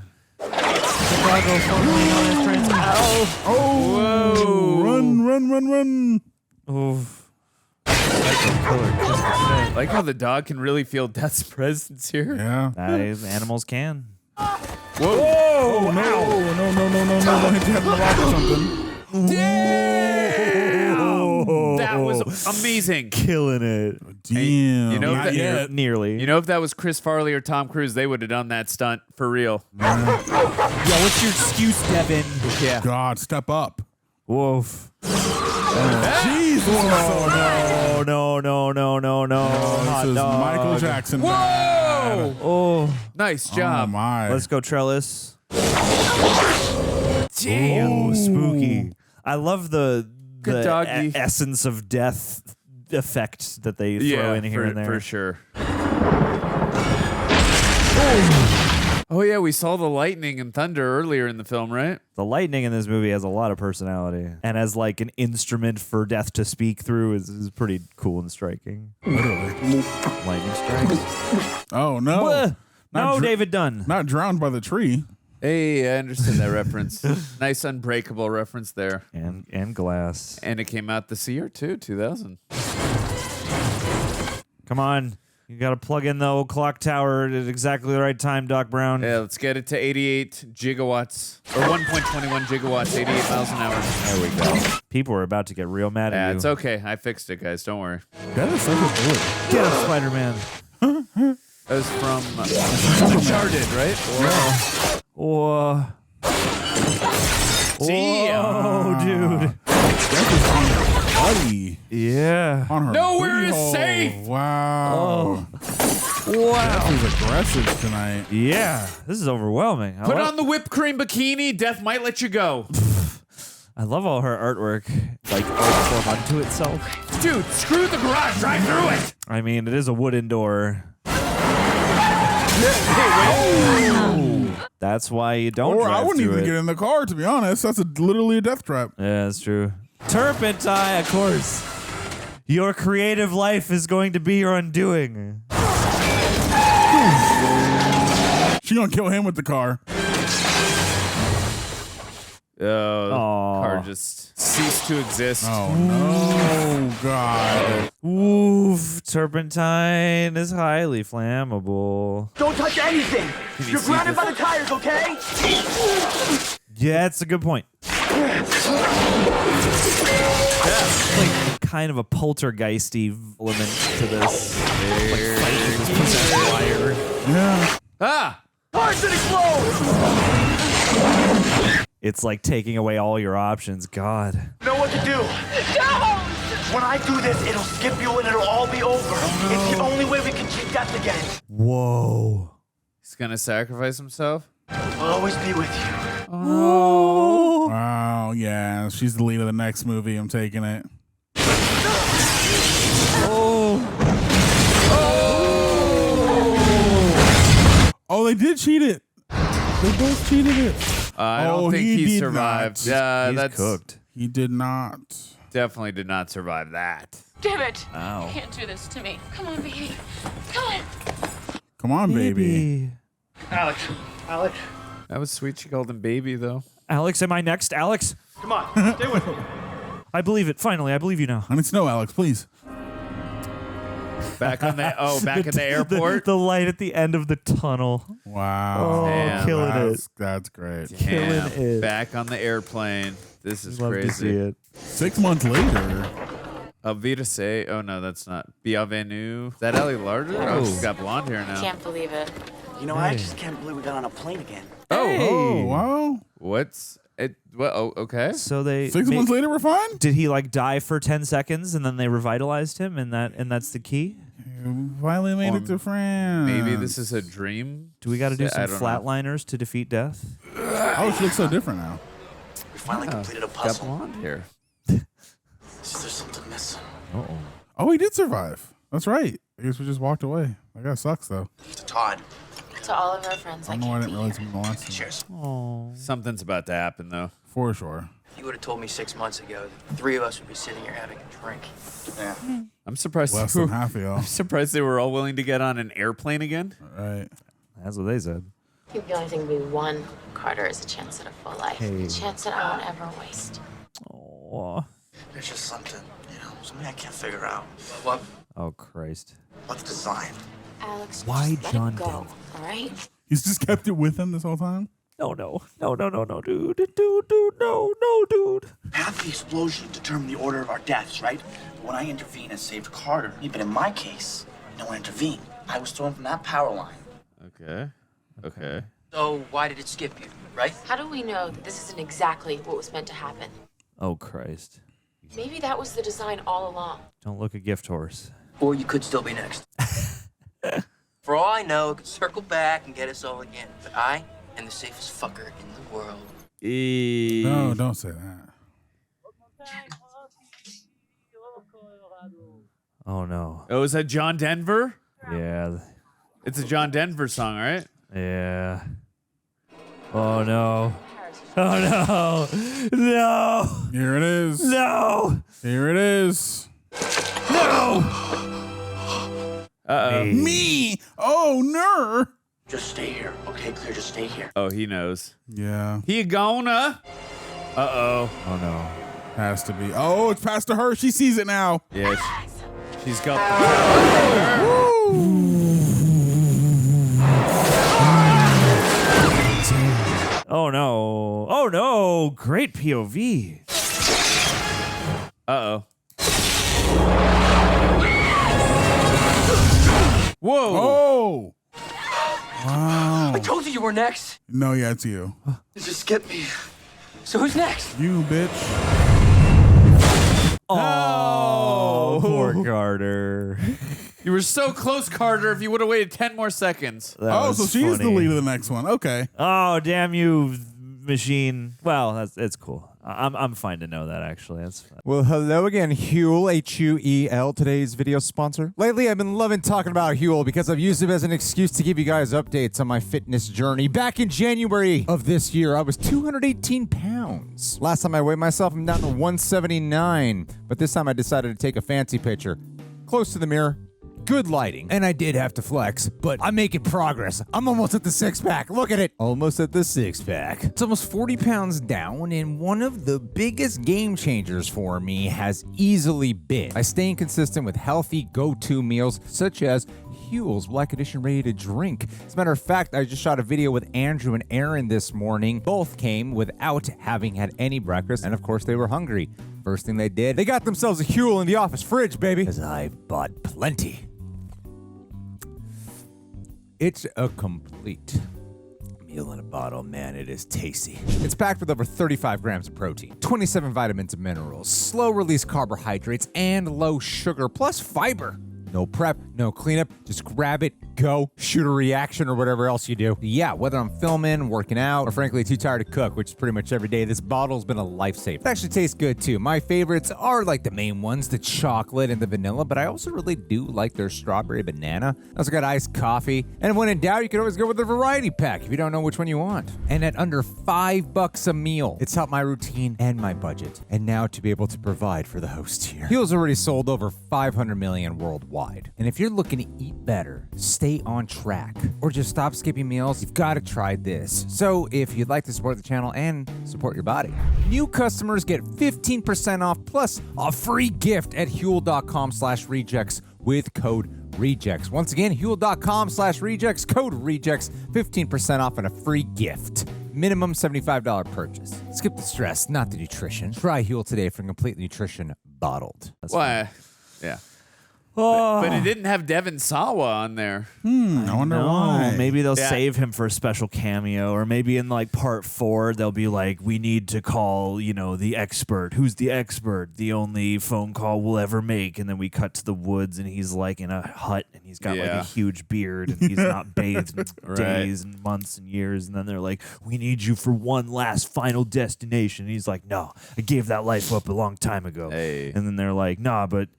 Oh! Run! Oof. Like how the dog can really feel death's presence here. Yeah. Animals can. Whoa! Oh, no! No! Don't hit your head in the rock or something. Damn! That was amazing. Killing it. Damn. You know Not that, yet. Nearly. You know, if that was Chris Farley or Tom Cruise, they would have done that stunt for real. Yeah, what's your excuse, Devin? Yeah. God, step up. Woof. Jesus. No. This is Michael Jackson. Whoa! Oh. Nice job. Oh, my. Let's go, Trellis. Damn. Oh, spooky. I love the Good doggy. Essence of death effect that they throw in here and there. For sure. Oh, yeah, we saw the lightning and thunder earlier in the film, right? The lightning in this movie has a lot of personality, and as like an instrument for death to speak through is pretty cool and striking. Literally. Lightning strikes. Oh, no. No, David Dunn. Not drowned by the tree. Hey, I understood that reference. Nice Unbreakable reference there. And Glass. And it came out this year, too, 2000. Come on. You got to plug in the old clock tower at exactly the right time, Doc Brown. Yeah, let's get it to 88 gigawatts. Or 1.21 gigawatts, 88 miles an hour. There we go. People are about to get real mad at you. It's okay. I fixed it, guys. Don't worry. That is such a bullet. Get up, Spider-Man. That was from Uncharted, right? Whoa. Damn. Whoa, dude. That is on your buddy. Yeah. On her Nowhere booty is hole. safe. Wow. Wow. This is aggressive tonight. Yeah. This is overwhelming. Put on the whipped cream bikini. Death might let you go. I love all her artwork. Like art form unto itself. Dude, screw the garage. Drive through it. I mean, it is a wooden door. That's why you don't. Or I drive wouldn't through even it. get in the car, to be honest. That's literally a death trap. Yeah, that's true. Turpentine, of course. Your creative life is going to be your undoing. She gonna kill him with the car. Oh, the car just ceased to exist. Oh no, God. Oof, turpentine is highly flammable. Don't touch anything. You're grounded by the tires, okay? Yeah, that's a good point. That's like kind of a poltergeisty element to this. Like fighting this possessed wire. Yeah. Ah! Cars should explode! It's like taking away all your options. God. You know what to do. Don't! When I do this, it'll skip you and it'll all be over. It's the only way we can cheat death again. Whoa. He's gonna sacrifice himself? I'll always be with you. Oh. Wow, yeah. She's the lead of the next movie. I'm taking it. Oh. Oh, they did cheat it. They both cheated it. I don't think he did survived. not. Yeah, He's that's cooked. He did not. Definitely did not survive that. Damn it. Ow. You can't do this to me. Come on, baby. Come on. Come on, baby. Alex. That was sweet. She called him baby, though. Alex, am I next? Alex? Come on, stay with me. I believe it. Finally, I believe you now. I need to know, Alex, please. Back on the back at the airport. The light at the end of the tunnel. Wow. Oh, Damn. killing it. That's great. Killing it. Back on the airplane. This is Love crazy. to see it. 6 months later. Vita say, oh no, that's not. Bienvenue. Is that Ellie Larter? Oh, she's got blonde hair now. Can't believe it. You know, I just can't believe we got on a plane again. Oh, wow. What's it? What? Oh, okay. So they 6 months later, we're fine? Did he like die for 10 seconds and then they revitalized him and that's the key? You finally made it to France. Maybe this is a dream. Do we got to do some I don't know. flatliners to defeat death? Oh, she looks so different now. We finally completed a Got puzzle. blonde hair. There's something missing. Uh-oh. Oh, he did survive. That's right. I guess we just walked away. That guy sucks, though. To Todd. To all of our friends, I don't know why I didn't realize him in the last one. Cheers. Oh. Something's about to happen, though. For sure. If you would have told me 6 months ago, the three of us would be sitting here having a drink. Yeah. I'm surprised. Less they than were, half of y'all. I'm surprised they were all willing to get on an airplane again. Right. That's what they said. I think the only thing we won, Carter, is a chance at a full life. Hey. A chance that I won't ever waste. Oh. There's just something, something I can't figure out. What? Oh, Christ. What's the design? Alex, Why just John let it go, Denver? all right? He's just kept it with him this whole time? No, dude, dude. Half the explosion determined the order of our deaths, right? But when I intervened and saved Carter, but in my case, no one intervened. I was thrown from that power line. Okay. So why did it skip you, right? How do we know that this isn't exactly what was meant to happen? Oh, Christ. Maybe that was the design all along. Don't look a gift horse. Or you could still be next. For all I know, it could circle back and get us all again. But I am the safest fucker in the world. No, don't say that. Oh, no. Oh, is that John Denver? Yeah. It's a John Denver song, right? Yeah. Oh, no. Oh, no. No. Here it is. No. Here it is. No. Uh-oh. Me? Oh, no. Just stay here, okay? Clear, just stay here. Oh, he knows. Yeah. He gonna. Uh-oh. Oh, no. Has to be. Oh, it's passed to her. She sees it now. Yeah, she's got. Oh, no. Oh, no. Great POV. Uh-oh. Whoa. Oh. Wow. I told you were next. No, yeah, it's you. Just skip me. So who's next? You, bitch. Oh, poor Carter. You were so close, Carter. If you would have waited 10 more seconds. Oh, so she's the lead of the next one. Okay. Oh, damn you, machine. Well, it's cool. I'm fine to know that, actually. That's fine. Well, hello again, HUEL, H-U-E-L, today's video sponsor. Lately, I've been loving talking about HUEL because I've used it as an excuse to give you guys updates on my fitness journey. Back in January of this year, I was 218 pounds. Last time I weighed myself, I'm down to 179. But this time I decided to take a fancy picture. Close to the mirror. Good lighting. And I did have to flex, but I'm making progress. I'm almost at the six-pack. Look at it. Almost at the six-pack. It's almost 40 pounds down, and one of the biggest game changers for me has easily been by staying consistent with healthy go-to meals such as HUEL's Black Edition Ready to Drink. As a matter of fact, I just shot a video with Andrew and Aaron this morning. Both came without having had any breakfast, and of course they were hungry. First thing they did, they got themselves a HUEL in the office fridge, baby. Because I bought plenty. It's a complete meal in a bottle, man. It is tasty. It's packed with over 35 grams of protein, 27 vitamins and minerals, slow-release carbohydrates, and low sugar, plus fiber. No prep, no cleanup, just grab it, go, shoot a reaction or whatever else you do. Yeah, whether I'm filming, working out, or frankly too tired to cook, which is pretty much every day, this bottle's been a lifesaver. It actually tastes good too. My favorites are like the main ones, the chocolate and the vanilla, but I also really do like their strawberry banana. I also got iced coffee. And when in doubt, you can always go with the variety pack if you don't know which one you want. And at under $5 a meal, it's helped my routine and my budget. And now to be able to provide for the host here. HUEL's already sold over 500 million worldwide. And if you're looking to eat better, stay on track, or just stop skipping meals, you've got to try this. So if you'd like to support the channel and support your body, new customers get 15% off plus a free gift at HUEL.com/rejects with code REJECTS. Once again, HUEL.com/rejects, code REJECTS, 15% off and a free gift. Minimum $75 purchase. Skip the stress, not the nutrition. Try HUEL today for complete nutrition bottled. Why? Yeah. But it didn't have Devon Sawa on there. I wonder why. Maybe they'll save him for a special cameo, or maybe in like part 4 they'll be like, we need to call, the expert. Who's the expert? The only phone call we'll ever make. And then we cut to the woods and he's like in a hut and he's got like a huge beard and he's not bathed in days and months and years. And then they're like, we need you for one last final destination. And he's like, no, I gave that life up a long time ago. Hey. And then they're like, nah, but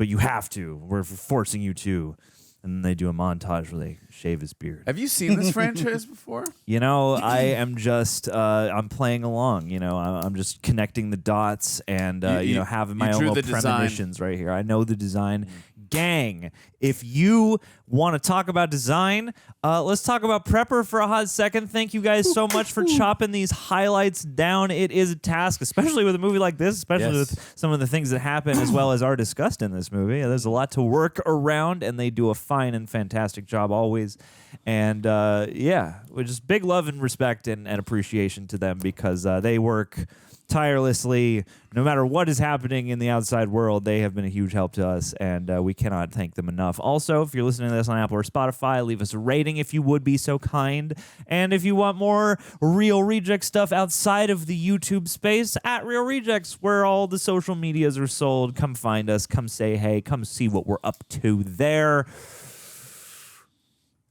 you have to. We're forcing you to. And then they do a montage where they shave his beard. Have you seen this franchise before? I am just, I'm playing along. I'm just connecting the dots and, having my own little premonitions right here. I know the design. Gang, if you want to talk about design, let's talk about Prepper for a hot second. Thank you guys so much for chopping these highlights down. It is a task, especially with a movie like this, especially with some of the things that happen as well as are discussed in this movie. There's a lot to work around, and they do a fine and fantastic job always. And with just big love and respect and appreciation to them because they work tirelessly. No matter what is happening in the outside world, they have been a huge help to us, and we cannot thank them enough. Also, if you're listening to this on Apple or Spotify, leave us a rating if you would be so kind. And if you want more Real Rejects stuff outside of the YouTube space, at Real Rejects, where all the social medias are sold, come find us, come say hey, come see what we're up to there.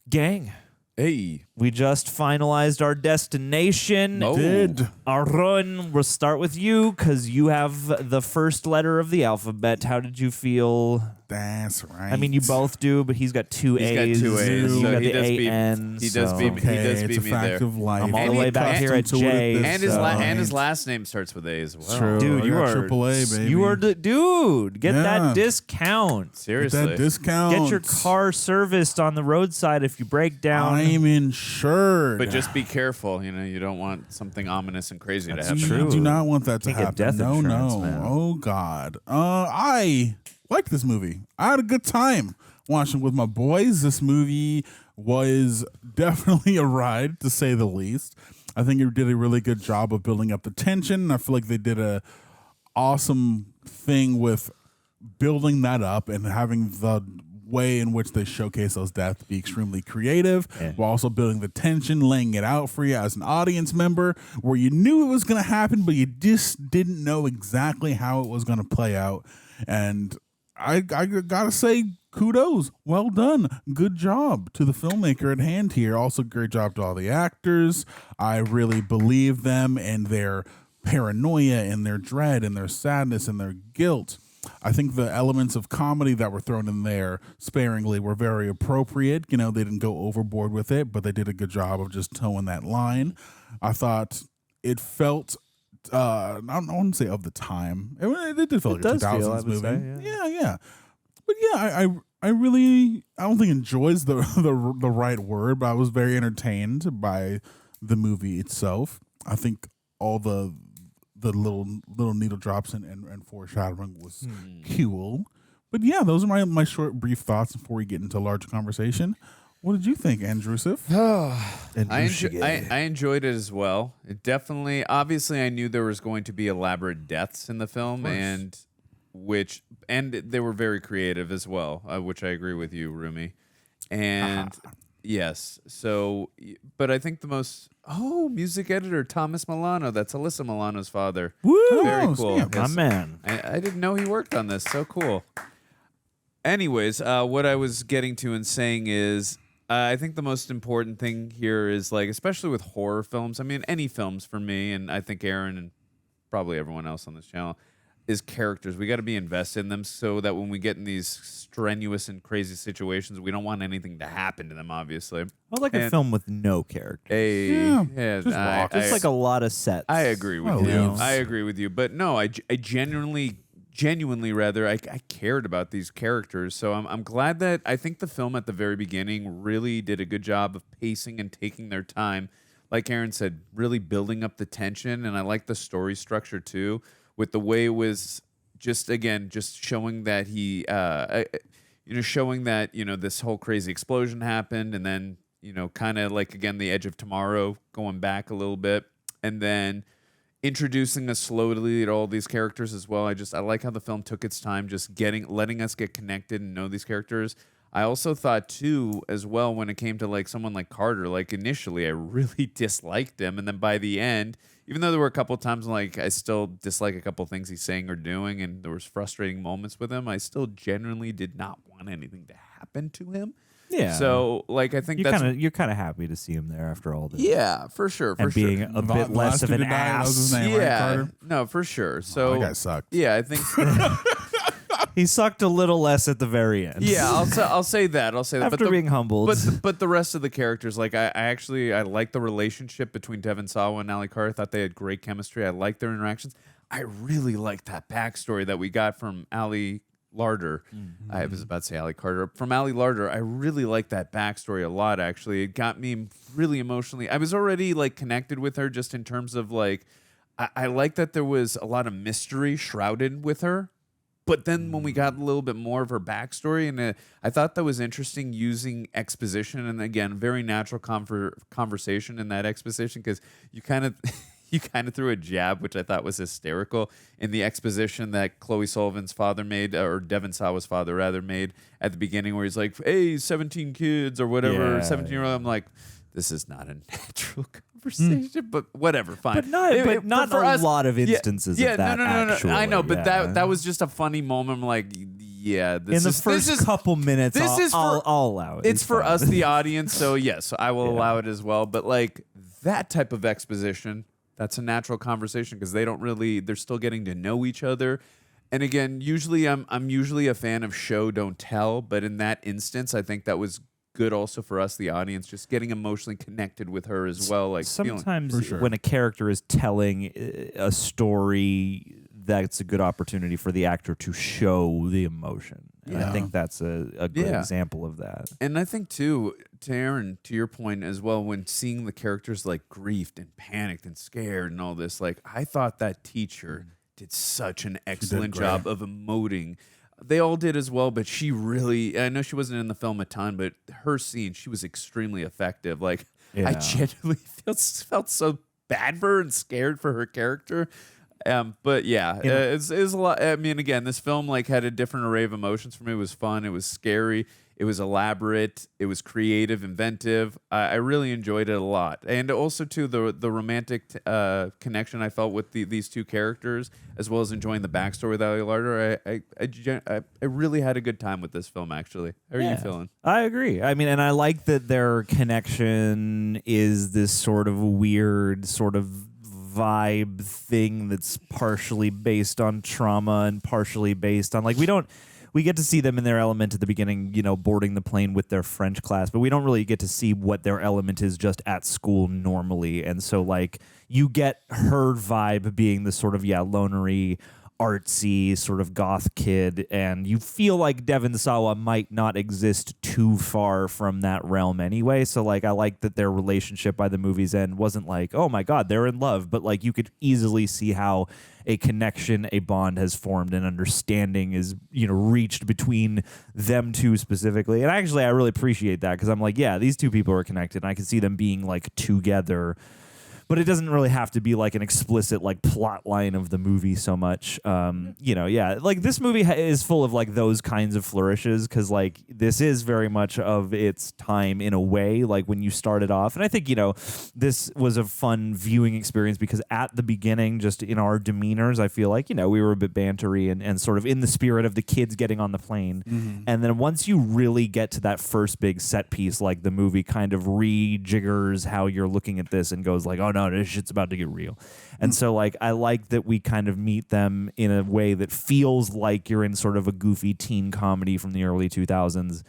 Gang. Hey. We just finalized our destination. Aaron, we'll start with you because you have the first letter of the alphabet. How did you feel? That's right. I mean, you both do, but he's got two A's. He's got 2 A's. You So got he the does beat- A-N. he does beat me. He does beat it's me a fact there. of life. I'm all the way back here at J. And his last name starts with A as well. True. Dude, you are AAA, baby. You are the dude. Get that discount. Seriously. Get that discount. Get your car serviced on the roadside if you break down. I'm insured. But just be careful. You don't want something ominous and crazy to happen. You do not want that to Can't get happen. death insurance, No. man. Oh, God. I like this movie. I had a good time watching with my boys. This movie was definitely a ride, to say the least. I think it did a really good job of building up the tension. I feel like they did a awesome thing with building that up and having the way in which they showcase those deaths to be extremely creative, while also building the tension, laying it out for you as an audience member, where you knew it was going to happen, but you just didn't know exactly how it was going to play out. And I gotta say, kudos, well done, good job to the filmmaker at hand here. Also, great job to all the actors. I really believe them and their paranoia and their dread and their sadness and their guilt. I think the elements of comedy that were thrown in there sparingly were very appropriate. You know, they didn't go overboard with it, but they did a good job of just towing that line. I thought it felt, I don't want to say of the time. It did feel like a 2000s movie. Yeah. But yeah, I really, I don't think enjoys the right word, but I was very entertained by the movie itself. I think all the little needle drops and foreshadowing was cool. But yeah, those are my short, brief thoughts before we get into a large conversation. What did you think, Andrewsif? I enjoyed it as well. It definitely, obviously, I knew there was going to be elaborate deaths in the film, and they were very creative as well, which I agree with you, Rumi. And yes, so, but I think the most music editor Thomas Milano. That's Alyssa Milano's father. Woo! Very cool. Yeah, my man. I didn't know he worked on this. So cool. Anyways, what I was getting to and saying is, I think the most important thing here is, like, especially with horror films, I mean, any films for me, and I think Aaron and probably everyone else on this channel, is characters. We got to be invested in them so that when we get in these strenuous and crazy situations, we don't want anything to happen to them, obviously. I like a film with no characters. Just just like a lot of sets. I agree with you. I agree with you. But no, I genuinely rather, I cared about these characters. So I'm glad that I think the film at the very beginning really did a good job of pacing and taking their time. Like Aaron said, really building up the tension. And I like the story structure too, with the way it was just showing that showing that, this whole crazy explosion happened. And then, kind of like, again, the edge of tomorrow, going back a little bit. And then introducing us slowly to all these characters as well. I like how the film took its time, just letting us get connected and know these characters. I also thought too, as well, when it came to like someone like Carter, like initially I really disliked him, and then by the end, even though there were a couple of times like I still dislike a couple of things he's saying or doing, and there was frustrating moments with him, I still genuinely did not want anything to happen to him. Yeah. So, like, I think you're kind of happy to see him there after all this. Yeah, for sure. And being a bit less of an ass. That was his name, right, Carter? No, for sure. So that guy sucked. Yeah, I think he sucked a little less at the very end. Yeah, I'll say that. After being humbled. But the rest of the characters, like I like the relationship between Devon Sawa and Ali Carter. I thought they had great chemistry. I liked their interactions. I really liked that backstory that we got from Ali Larter. Mm-hmm. I was about to say Ali Carter. From Ali Larter, I really liked that backstory a lot, actually. It got me really emotionally. I was already like connected with her just in terms of like, I like that there was a lot of mystery shrouded with her. But then when we got a little bit more of her backstory, and I thought that was interesting using exposition, and again, very natural conversation in that exposition, because you kind of threw a jab, which I thought was hysterical, in the exposition that Chloe Sullivan's father made, or Devon Sawa's father rather made at the beginning, where he's like, "Hey, 17 kids or whatever, 17-year-old." I'm like, this is not a natural conversation, but whatever, fine. But not for a us, lot of instances of that. No. I know, but yeah. that was just a funny moment. I'm like, yeah, this in the first couple minutes, I'll allow it. It's for us, the audience, so yes, I will allow it as well. But like that type of exposition, that's a natural conversation because they're still getting to know each other. And again, usually I'm usually a fan of show don't tell, but in that instance, I think that was good also for us, the audience, just getting emotionally connected with her as well. Like sometimes when a character is telling a story, that's a good opportunity for the actor to show the emotion. And I think that's a good example of that. And I think too, to Aaron, to your point as well, when seeing the characters like griefed and panicked and scared and all this, like I thought that teacher did such an excellent job of emoting. They all did as well, but she really, I know she wasn't in the film a ton, but her scene, she was extremely effective. Like, I genuinely felt so bad for her and scared for her character. But yeah, it's a lot. I mean, again, this film like had a different array of emotions for me. It was fun. It was scary. It was elaborate. It was creative, inventive. I really enjoyed it a lot, and also too the romantic connection I felt with these two characters, as well as enjoying the backstory with Ali Larter. I really had a good time with this film. Actually, how are you feeling? I agree. I mean, and I like that their connection is this sort of weird sort of vibe thing that's partially based on trauma and partially based on we get to see them in their element at the beginning, boarding the plane with their French class, but we don't really get to see what their element is just at school normally. And so you get her vibe being the sort of lonery, artsy sort of goth kid, and you feel like Devon Sawa might not exist too far from that realm anyway. So I like that their relationship by the movie's end wasn't like, oh my god, they're in love, but you could easily see how a connection, a bond has formed, and understanding is reached between them two specifically. And actually I really appreciate that, because I'm like, yeah, these two people are connected and I can see them being together. But it doesn't really have to be an explicit plot line of the movie so much. This movie is full of those kinds of flourishes, because this is very much of its time in a way, when you started off. And I think, this was a fun viewing experience because at the beginning, just in our demeanors, I feel like, we were a bit bantery and sort of in the spirit of the kids getting on the plane. Mm-hmm. And then once you really get to that first big set piece, the movie kind of rejiggers how you're looking at this and goes oh, no, this shit's about to get real. And so I like that we kind of meet them in a way that feels like you're in sort of a goofy teen comedy from the early 2000s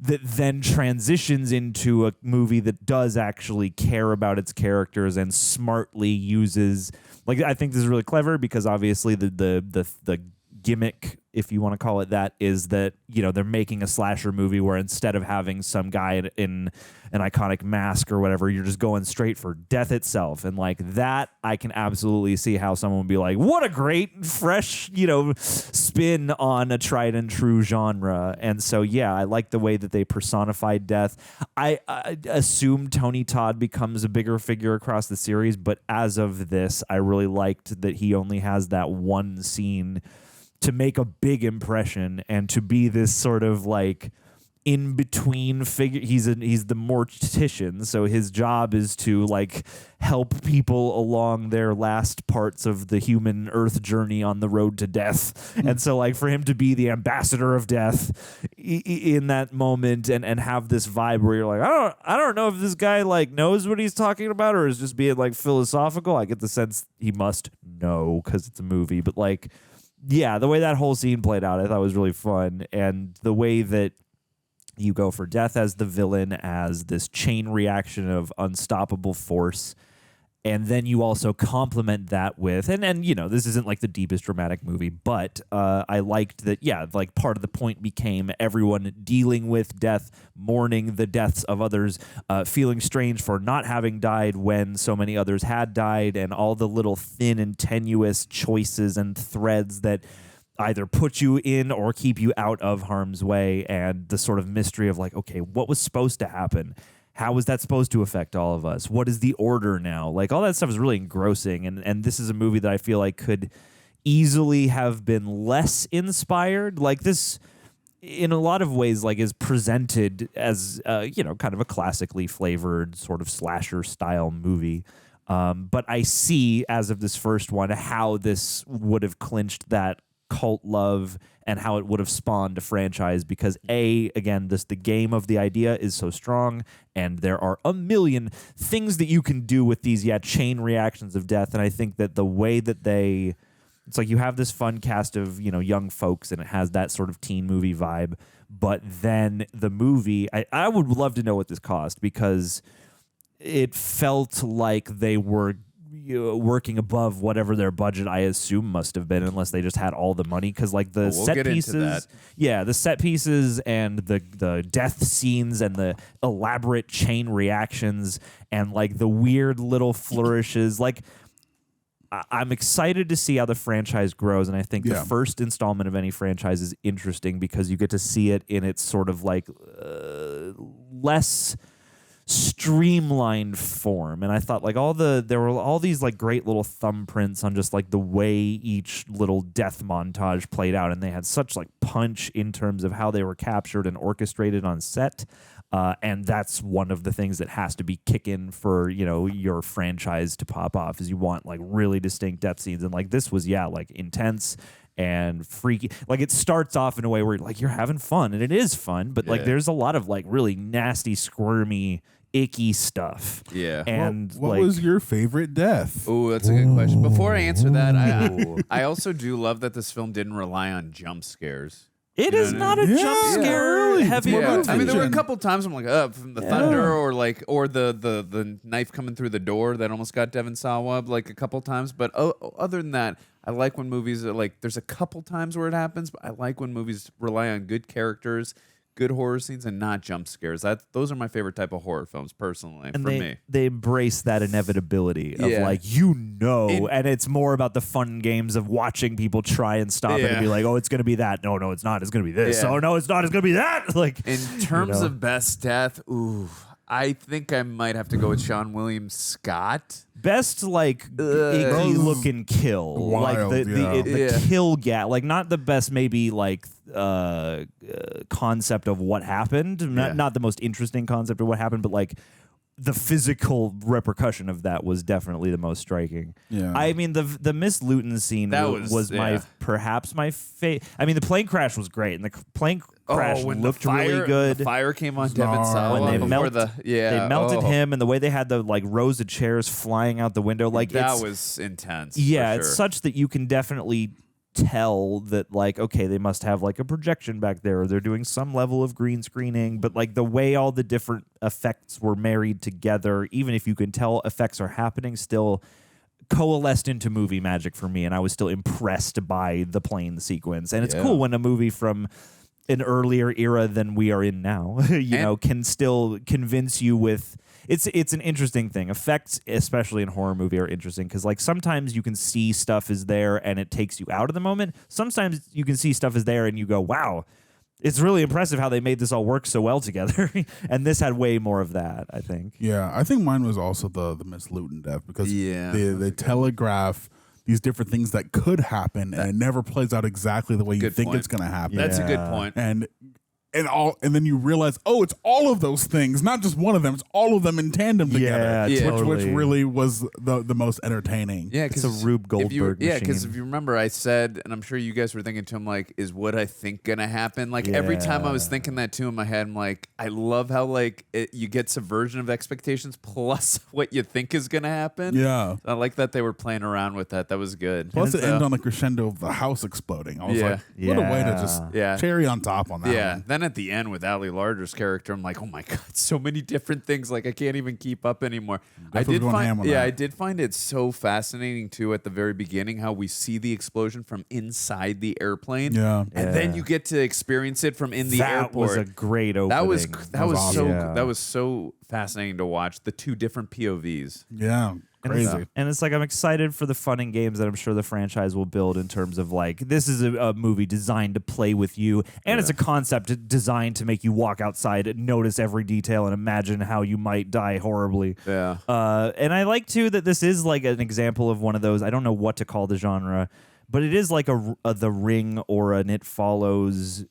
that then transitions into a movie that does actually care about its characters and smartly uses I think this is really clever, because obviously the gimmick, if you want to call it that, is that they're making a slasher movie where instead of having some guy in an iconic mask or whatever, you're just going straight for death itself. And that, I can absolutely see how someone would be like, what a great fresh spin on a tried and true genre. And so I like the way that they personified death. I assume Tony Todd becomes a bigger figure across the series, but as of this, I really liked that he only has that one scene to make a big impression and to be this sort of in between figure. He's the mortician, so his job is to help people along their last parts of the human earth journey on the road to death. And so for him to be the ambassador of death in that moment and have this vibe where you're I don't know if this guy knows what he's talking about or is just being philosophical. I get the sense he must know because it's a movie, but the way that whole scene played out, I thought was really fun. And the way that you go for death as the villain, as this chain reaction of unstoppable force, and then you also complement that with, and this isn't the deepest dramatic movie, but I liked that, part of the point became everyone dealing with death, mourning the deaths of others, feeling strange for not having died when so many others had died, and all the little thin and tenuous choices and threads that either put you in or keep you out of harm's way, and the sort of mystery of okay, what was supposed to happen? How was that supposed to affect all of us? What is the order now? All that stuff is really engrossing. And this is a movie that I feel could easily have been less inspired. This, in a lot of ways, is presented as, kind of a classically flavored sort of slasher style movie. But I see, as of this first one, how this would have clinched that cult love and how it would have spawned a franchise, because again, the game of the idea is so strong, and there are a million things that you can do with these chain reactions of death. And I think that the way that it's you have this fun cast of young folks, and it has that sort of teen movie vibe, but then the movie, I would love to know what this cost, because it felt like they were working above whatever their budget, I assume, must have been, unless they just had all the money, because the set pieces, the set pieces and the death scenes and the elaborate chain reactions and the weird little flourishes, I'm excited to see how the franchise grows, and I think the first installment of any franchise is interesting because you get to see it in its sort of less streamlined form. And I thought like there were all these like great little thumbprints on just like the way each little death montage played out, and they had such like punch in terms of how they were captured and orchestrated on set. And that's one of the things that has to be kicking for, you know, your franchise to pop off, is you want like really distinct death scenes. And like this was, like intense and freaky. Like it starts off in a way where like you're having fun, and it is fun, but like there's a lot of like really nasty, squirmy, icky stuff. Yeah. And what was your favorite death? Oh, that's a good question. Before I answer that, I also do love that this film didn't rely on jump scares. It is not a jump scare heavy movie. I mean, there were a couple times I'm like, from the thunder or the knife coming through the door that almost got Devon Sawa like a couple times. But other than that, I like when movies are like, there's a couple times where it happens, but I like when movies rely on good characters, good horror scenes, and not jump scares. Those are my favorite type of horror films, personally, and for me. They embrace that inevitability of like, and it's more about the fun games of watching people try and stop it and be like, oh, it's going to be that. No, it's not. It's going to be this. Oh, no, it's not. It's going to be that. Like, in terms of best death, I think I might have to go with Sean William Scott. Best like icky looking kill, wild, like the kill gap, like not the best maybe like concept of what happened, not the most interesting concept of what happened, but like the physical repercussion of that was definitely the most striking. Yeah, I mean the Miss Luton scene was perhaps my favorite. I mean the plane crash was great, and the plane crash looked really good. The fire came on Devon Sawa when they they melted him, and the way they had the like rows of chairs flying out the window, like that was intense. Yeah, it's such that you can definitely tell that like, okay, they must have like a projection back there, or they're doing some level of green screening, but like the way all the different effects were married together, even if you can tell effects are happening, still coalesced into movie magic for me, and I was still impressed by the plane sequence. And it's cool when a movie from an earlier era than we are in now, can still convince you with. It's an interesting thing. Effects, especially in horror movie, are interesting because like sometimes you can see stuff is there and it takes you out of the moment. Sometimes you can see stuff is there and you go, wow, it's really impressive how they made this all work so well together. And this had way more of that, I think. Yeah, I think mine was also the Miss Luton death because they telegraph these different things that could happen, and it never plays out exactly the way you think it's going to happen. That's a good point. And then you realize, oh, it's all of those things, not just one of them. It's all of them in tandem together, which really was the most entertaining. Yeah, it's a Rube Goldberg machine. Yeah, because if you remember, I said, and I'm sure you guys were thinking to him, like, is what I think gonna happen? Like every time I was thinking that too in my head, I'm like, I love how like you get subversion of expectations plus what you think is gonna happen. Yeah, I like that they were playing around with that. That was good. Plus, it ended on the crescendo of the house exploding. I was like, what a way to just cherry on top on that. Yeah, one. then at the end with Ali Larter's character, I'm like, oh my god, so many different things. Like I can't even keep up anymore. I did find it so fascinating too at the very beginning how we see the explosion from inside the airplane. Yeah, and then you get to experience it from in the airport. That was a great opening. That was awesome. that was so fascinating to watch the two different POVs. Yeah. Crazy. And it's like I'm excited for the fun and games that I'm sure the franchise will build in terms of like this is a movie designed to play with you, and it's a concept designed to make you walk outside and notice every detail and imagine how you might die horribly. Yeah. And I like too that this is like an example of one of those. I don't know what to call the genre, but it is like a The Ring or an It Follows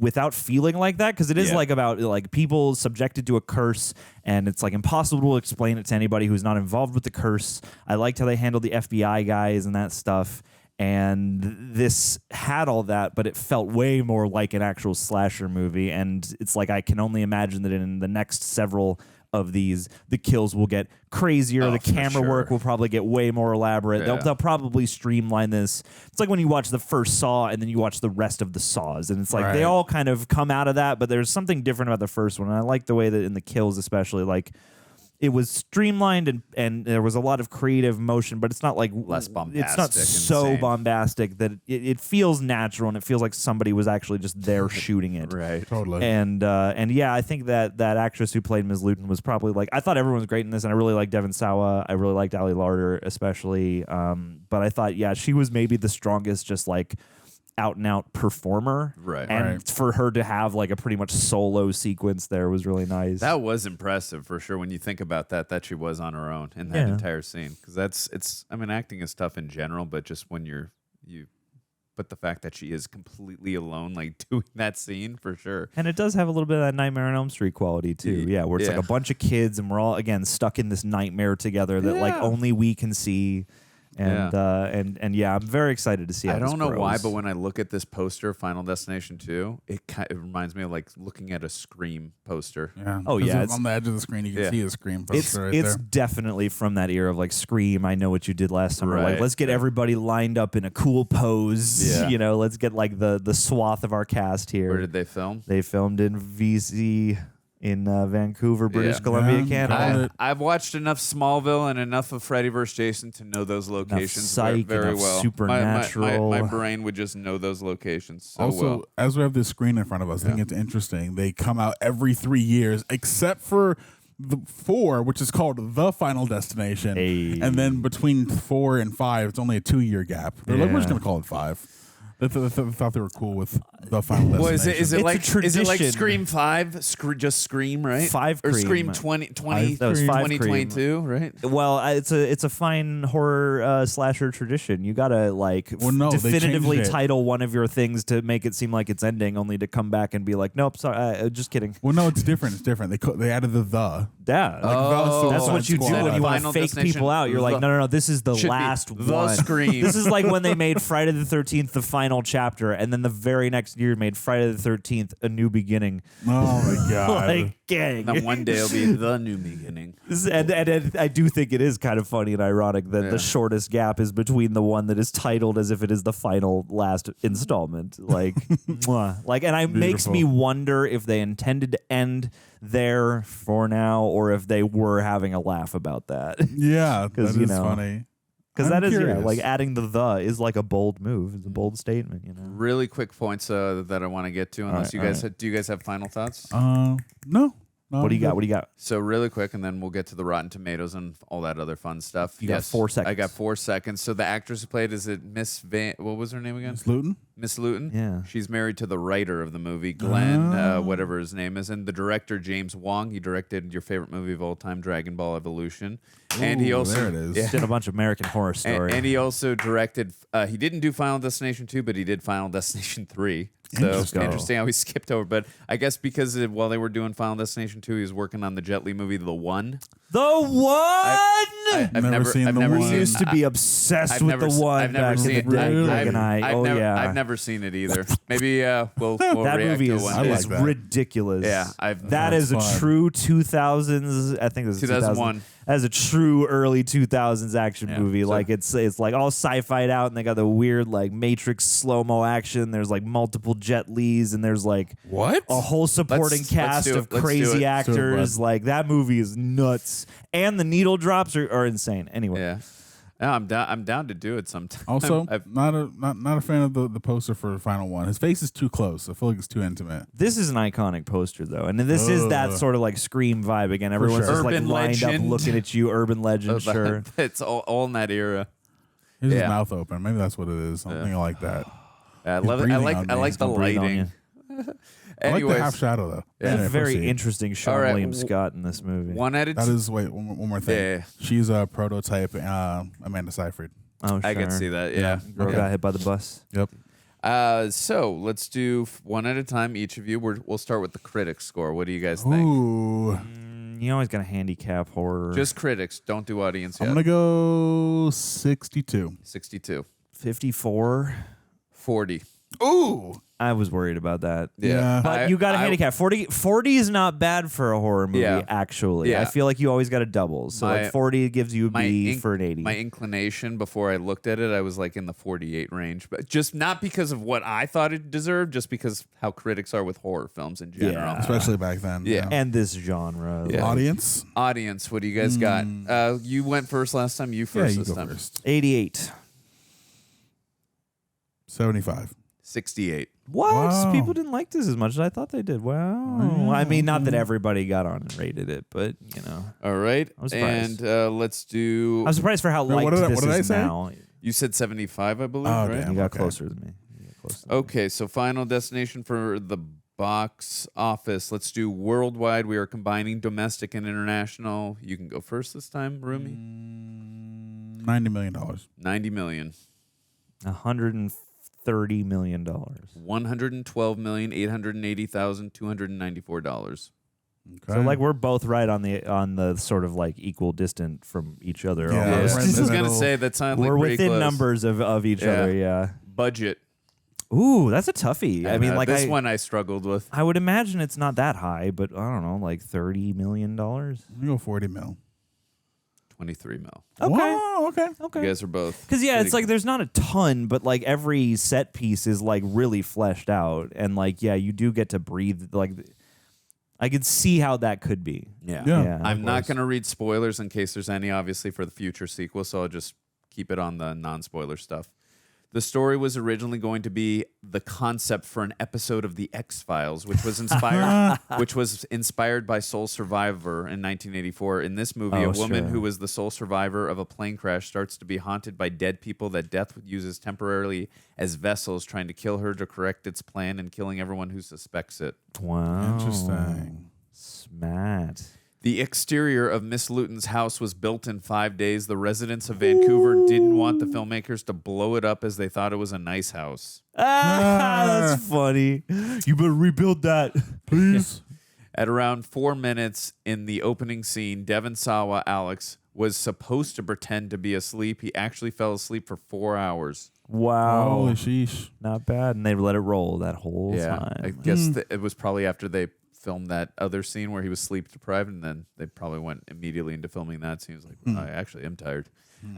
without feeling like that, because it is like about like people subjected to a curse, and it's like impossible to explain it to anybody who's not involved with the curse. I liked how they handled the FBI guys and that stuff, and this had all that, but it felt way more like an actual slasher movie. And it's like I can only imagine that in the next several of these, the kills will get crazier. The camera work will probably get way more elaborate. They'll probably streamline this. It's like when you watch the first Saw and then you watch the rest of the Saws, and it's like they all kind of come out of that, but there's something different about the first one. And I like the way that in the kills, especially, like it was streamlined and there was a lot of creative motion, but it's not like less bombastic. It's not so bombastic that it feels natural, and it feels like somebody was actually just there shooting it. Right, totally. And yeah, I think that actress who played Ms. Luton was probably like, I thought everyone was great in this, and I really liked Devon Sawa. I really liked Ali Larter especially. But I thought, yeah, she was maybe the strongest, just like out and out performer. Right. And for her to have like a pretty much solo sequence there was really nice. That was impressive for sure when you think about that she was on her own in that entire scene. Because I mean, acting is tough in general, but just when but the fact that she is completely alone, like doing that scene for sure. And it does have a little bit of that Nightmare on Elm Street quality too. Yeah, where it's like a bunch of kids and we're all again stuck in this nightmare together that like only we can see. And yeah, I'm very excited to see how I don't this know why, grows. but when I look at this poster, Final Destination 2, it reminds me of like looking at a Scream poster. Yeah. Oh yeah, it's on the edge of the screen. You can see a Scream poster It's there. definitely from that era of like Scream. I Know What You Did Last Summer. Right. Like, let's get everybody lined up in a cool pose. Yeah. You know, let's get like the swath of our cast here. Where did they film? They filmed in VC in Vancouver, British Columbia, Canada. I've watched enough Smallville and enough of Freddy vs. Jason to know those locations Psych, very enough well. Supernatural. My brain would just know those locations so Also, well. as we have this screen in front of us, I think it's interesting. They come out every 3 years, except for the 4, which is called The Final Destination. And then between 4 and 5, it's only a 2-year gap. They're like, we're just going to call it 5. They thought they were cool with The Final Destination. Well, is it like tradition. Scream 5? Just Scream, right? 5 or Cream. Scream 2020? That was 5 2022, right? Well, it's a fine horror slasher tradition. You gotta like definitively they changed it. title one of your things to make it seem like it's ending, only to come back and be like, nope, sorry, just kidding. Well, no, it's different. It's different. They added the. Yeah, That's what you do when you want to fake people out. You're like, no, this is the last the one. Scream. This is like when they made Friday the 13th the final chapter, and then the very next year made Friday the 13th a new beginning. Oh my god! Like, gang. Then one day it'll be the new beginning. And I do think it is kind of funny and ironic that the shortest gap is between the one that is titled as if it is the final last installment. Like, mwah. Like, and it makes me wonder if they intended to end there for now, or if they were having a laugh about that. Yeah, that is you know, funny. Because I'm that curious. is like adding the is like a bold move. It's a bold statement, you know. Really quick points that I want to get to. Unless you guys do you guys have final thoughts? No. What do you got? What do you got? So really quick, and then we'll get to the Rotten Tomatoes and all that other fun stuff. You got 4 seconds. I got 4 seconds. So the actress who played, is it Miss Van? What was her name again? Miss Luton. Miss Luton. Yeah. She's married to the writer of the movie, Glenn, whatever his name is, and the director, James Wong. He directed your favorite movie of all time, Dragon Ball Evolution. And he also there it is. Yeah. Did a bunch of American Horror Story. And he also directed. He didn't do Final Destination 2, but he did Final Destination 3. So interesting how he skipped over. But I guess because while they were doing Final Destination 2, he was working on the Jet Li movie, The One. The One. I've never seen I used to be obsessed with The One. I've never back seen in it. the day. Greg and I. I've never seen it either. Maybe we'll that react movie to is, one day. is ridiculous. Yeah, that is a true 2000s. I think it was 2001. As a true early 2000s action movie. so- Like it's like all sci-fi'd out, and they got the weird like Matrix slow-mo action. There's like multiple Jet Lis, and there's like a whole supporting cast of crazy actors. Like that movie is nuts, and the needle drops are insane. Anyway, Yeah. No, I'm down to do it sometime. Also, not a fan of the poster for the final one. His face is too close. I feel like it's too intimate. this is an iconic poster though, and this is that sort of like Scream vibe again. Everyone's just like Urban lined legend. up looking at you, urban legend. Sure. It's all in that era. His mouth open. Maybe that's what it is. Something like that. I He's love it. I breathing like on I me. like He's the gonna breathe on lighting. I like the half shadow though. Yeah. Anyway, Very proceed. interesting Sean All right, William Scott in this movie. One at a That is wait one more thing. Yeah. She's a prototype Amanda Seyfried. Oh, I can sure. see that. Yeah. Girl got hit by the bus. Yep. So let's do one at a time. Each of you. We'll start with the critics score. What do you guys think? Ooh. You always got to handicap horror. Just critics. Don't do audience yet. I'm gonna go 62. 62. 54. 40. Ooh. I was worried about that. Yeah. But you got to handicap. 40 is not bad for a horror movie, Yeah. actually. Yeah. I feel like you always got to double. So like 40 gives you a B for an 80. My inclination before I looked at it, I was like in the 48 range, but just not because of what I thought it deserved, just because how critics are with horror films in general. Yeah. Especially back then. Yeah. And this genre. Yeah. Audience. Audience, what do you guys got? You went first last time. You first you this go time. first. 88. 75. 68. What? Wow. People didn't like this as much as I thought they did. Wow. I mean, not that everybody got on and rated it, but, you know. All right. I'm surprised. And let's do. I'm surprised for how Wait, liked what did I this is say? now. You said 75, I believe, Oh, right? damn. You got Okay. closer than me. close. Okay, so Final Destination for the box office. Let's do worldwide. We are combining domestic and international. You can go first this time, Roomy. $90 million. $90 million. $130 million. $112,880,294. Okay. So like we're both right on the sort of like equal distant from each other. Yeah, almost. I was gonna say that sounded like we're pretty within close. numbers of each other. Yeah. Budget. Ooh, that's a toughie. I mean, like this one I struggled with. I would imagine it's not that high, but I don't know, like $30 million. We go 40 mil. 23 mil. Okay. Whoa, okay. You guys are both. Because pretty it's like there's not a ton, but like every set piece is like really fleshed out, and like you do get to breathe. Like I could see how that could be. Yeah. I'm not going to read spoilers in case there's any, obviously, for the future sequel, so I'll just keep it on the non-spoiler stuff. The story was originally going to be the concept for an episode of The X-Files, which was inspired by Sole Survivor in 1984. In this movie, a woman who was the sole survivor of a plane crash starts to be haunted by dead people that death uses temporarily as vessels, trying to kill her to correct its plan and killing everyone who suspects it. Wow. Interesting. Smart. The exterior of Miss Luton's house was built in 5 days. The residents of Vancouver didn't want the filmmakers to blow it up as they thought it was a nice house. That's funny. You better rebuild that, please. At around 4 minutes in the opening scene, Devon Sawa, Alex, was supposed to pretend to be asleep. He actually fell asleep for 4 hours. Wow. Holy sheesh. Not bad. And they let it roll that whole time. I guess it was probably after they filmed that other scene where he was sleep deprived, and then they probably went immediately into filming that scene. He was like, I actually am tired.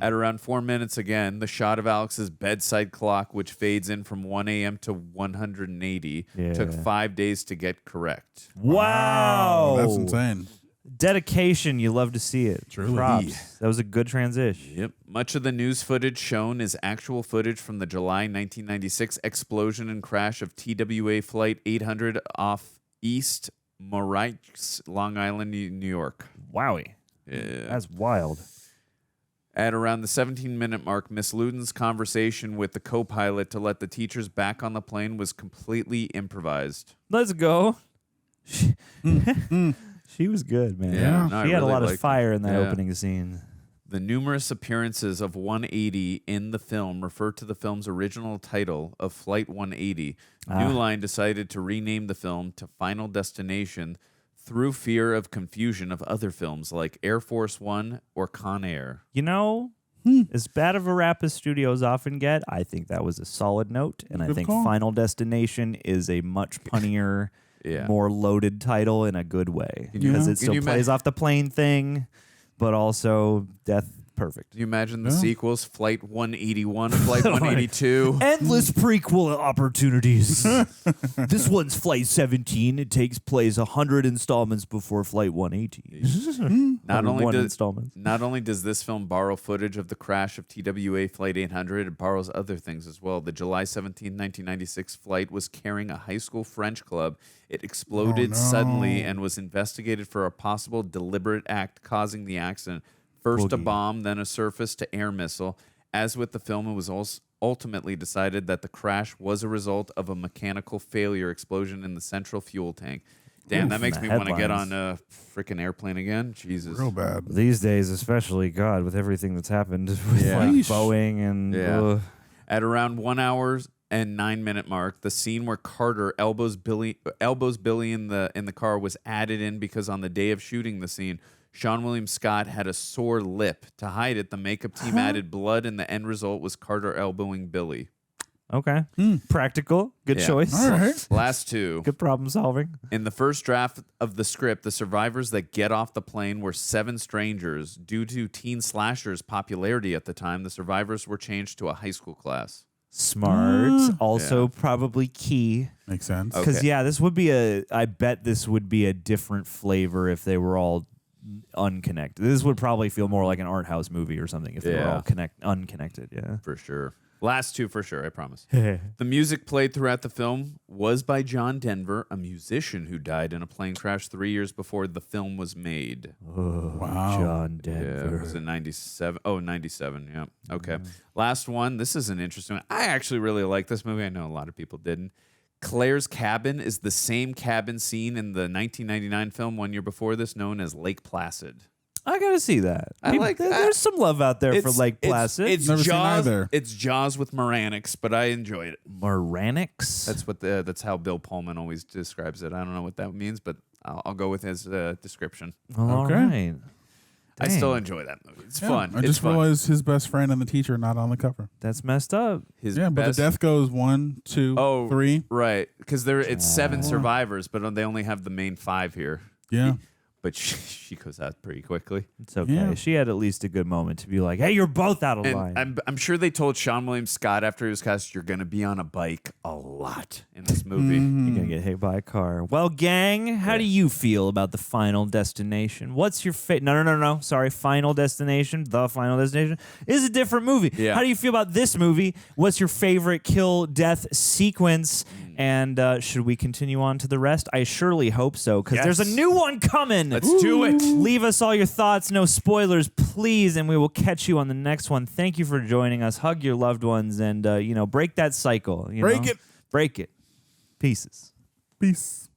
At around 4 minutes again, the shot of Alex's bedside clock, which fades in from 1 a.m. to 180, took 5 days to get correct. Wow. That's insane. Dedication. You love to see it. Truly. Props. That was a good transition. Yep. Much of the news footage shown is actual footage from the July 1996 explosion and crash of TWA Flight 800 off East Moritz, Long Island, New York. Wowie. Yeah. That's wild. At around the 17-minute mark, Miss Luton's conversation with the co-pilot to let the teachers back on the plane was completely improvised. Let's go. She was good, man. Yeah, no, she had really a lot of liked fire it. in that Yeah. opening scene. The numerous appearances of 180 in the film refer to the film's original title of Flight 180. New Line decided to rename the film to Final Destination through fear of confusion of other films like Air Force One or Con Air. You know, as bad of a rap as studios often get, I think that was a solid note, and I Good think call. Final Destination is a much punnier, more loaded title in a good way because it still plays off the plane thing, but also death. Perfect. Can you imagine the sequels? Flight 181, Flight 182. Endless prequel opportunities. This one's Flight 17. It takes place 100 installments before Flight 180. Not installments. Not only does this film borrow footage of the crash of TWA Flight 800, it borrows other things as well. The July 17, 1996 flight was carrying a high school French club. It exploded suddenly and was investigated for a possible deliberate act causing the accident. First a bomb, then a surface-to-air missile. As with the film, it was ultimately decided that the crash was a result of a mechanical failure explosion in the central fuel tank. Damn, that makes me want to get on a freaking airplane again. Jesus. Real bad. These days, especially, God, with everything that's happened with like Boeing and... At around 1 hour and 9 minute mark, the scene where Carter elbows Billy in the car was added in because on the day of shooting the scene, Sean William Scott had a sore lip. To hide it, the makeup team added blood, and the end result was Carter elbowing Billy. Okay. Practical. Good choice. All right. Last two. Good problem solving. In the first draft of the script, the survivors that get off the plane were 7 strangers. Due to teen slashers' popularity at the time, the survivors were changed to a high school class. Smart. Also probably key. Makes sense. Because, this would be I bet this would be a different flavor if they were all unconnected. This would probably feel more like an art house movie or something if they were all unconnected. Yeah. For sure. Last two for sure, I promise. The music played throughout the film was by John Denver, a musician who died in a plane crash 3 years before the film was made. Wow. John Yeah, Denver. it was in 97. Oh, 97, yeah. Okay. Last one. This is an interesting one. I actually really like this movie. I know a lot of people didn't. Claire's cabin is the same cabin scene in the 1999 film 1 year before this, known as Lake Placid. I gotta see that. I like that. There's some love out there for Lake Placid. It's Never seen Jaws. either. It's Jaws with Moranix, but I enjoyed it. Moranix? That's how Bill Pullman always describes it. I don't know what that means, but I'll go with his description. All Okay. right. I still Dang. enjoy that movie. It's Yeah, fun. I It's just fun. realized his best friend and the teacher are not on the cover. That's messed up. His Yeah, but best- the death goes 1, 2, 3. Right, because it's 7 survivors, but they only have the main 5 here. Yeah. But she goes out pretty quickly. It's okay. Yeah. She had at least a good moment to be like, hey, you're both out of line. And I'm sure they told Sean William Scott after he was cast, you're going to be on a bike a lot in this movie. You're going to get hit by a car. Well, gang, how do you feel about the Final Destination? What's your No. Sorry, Final Destination. The Final Destination is a different movie. Yeah. How do you feel about this movie? What's your favorite kill death sequence? And should we continue on to the rest? I surely hope so, because there's a new one coming. Let's do it. Leave us all your thoughts, no spoilers, please, and we will catch you on the next one. Thank you for joining us. Hug your loved ones and, break that cycle. Break it. Break it. Pieces. Peace.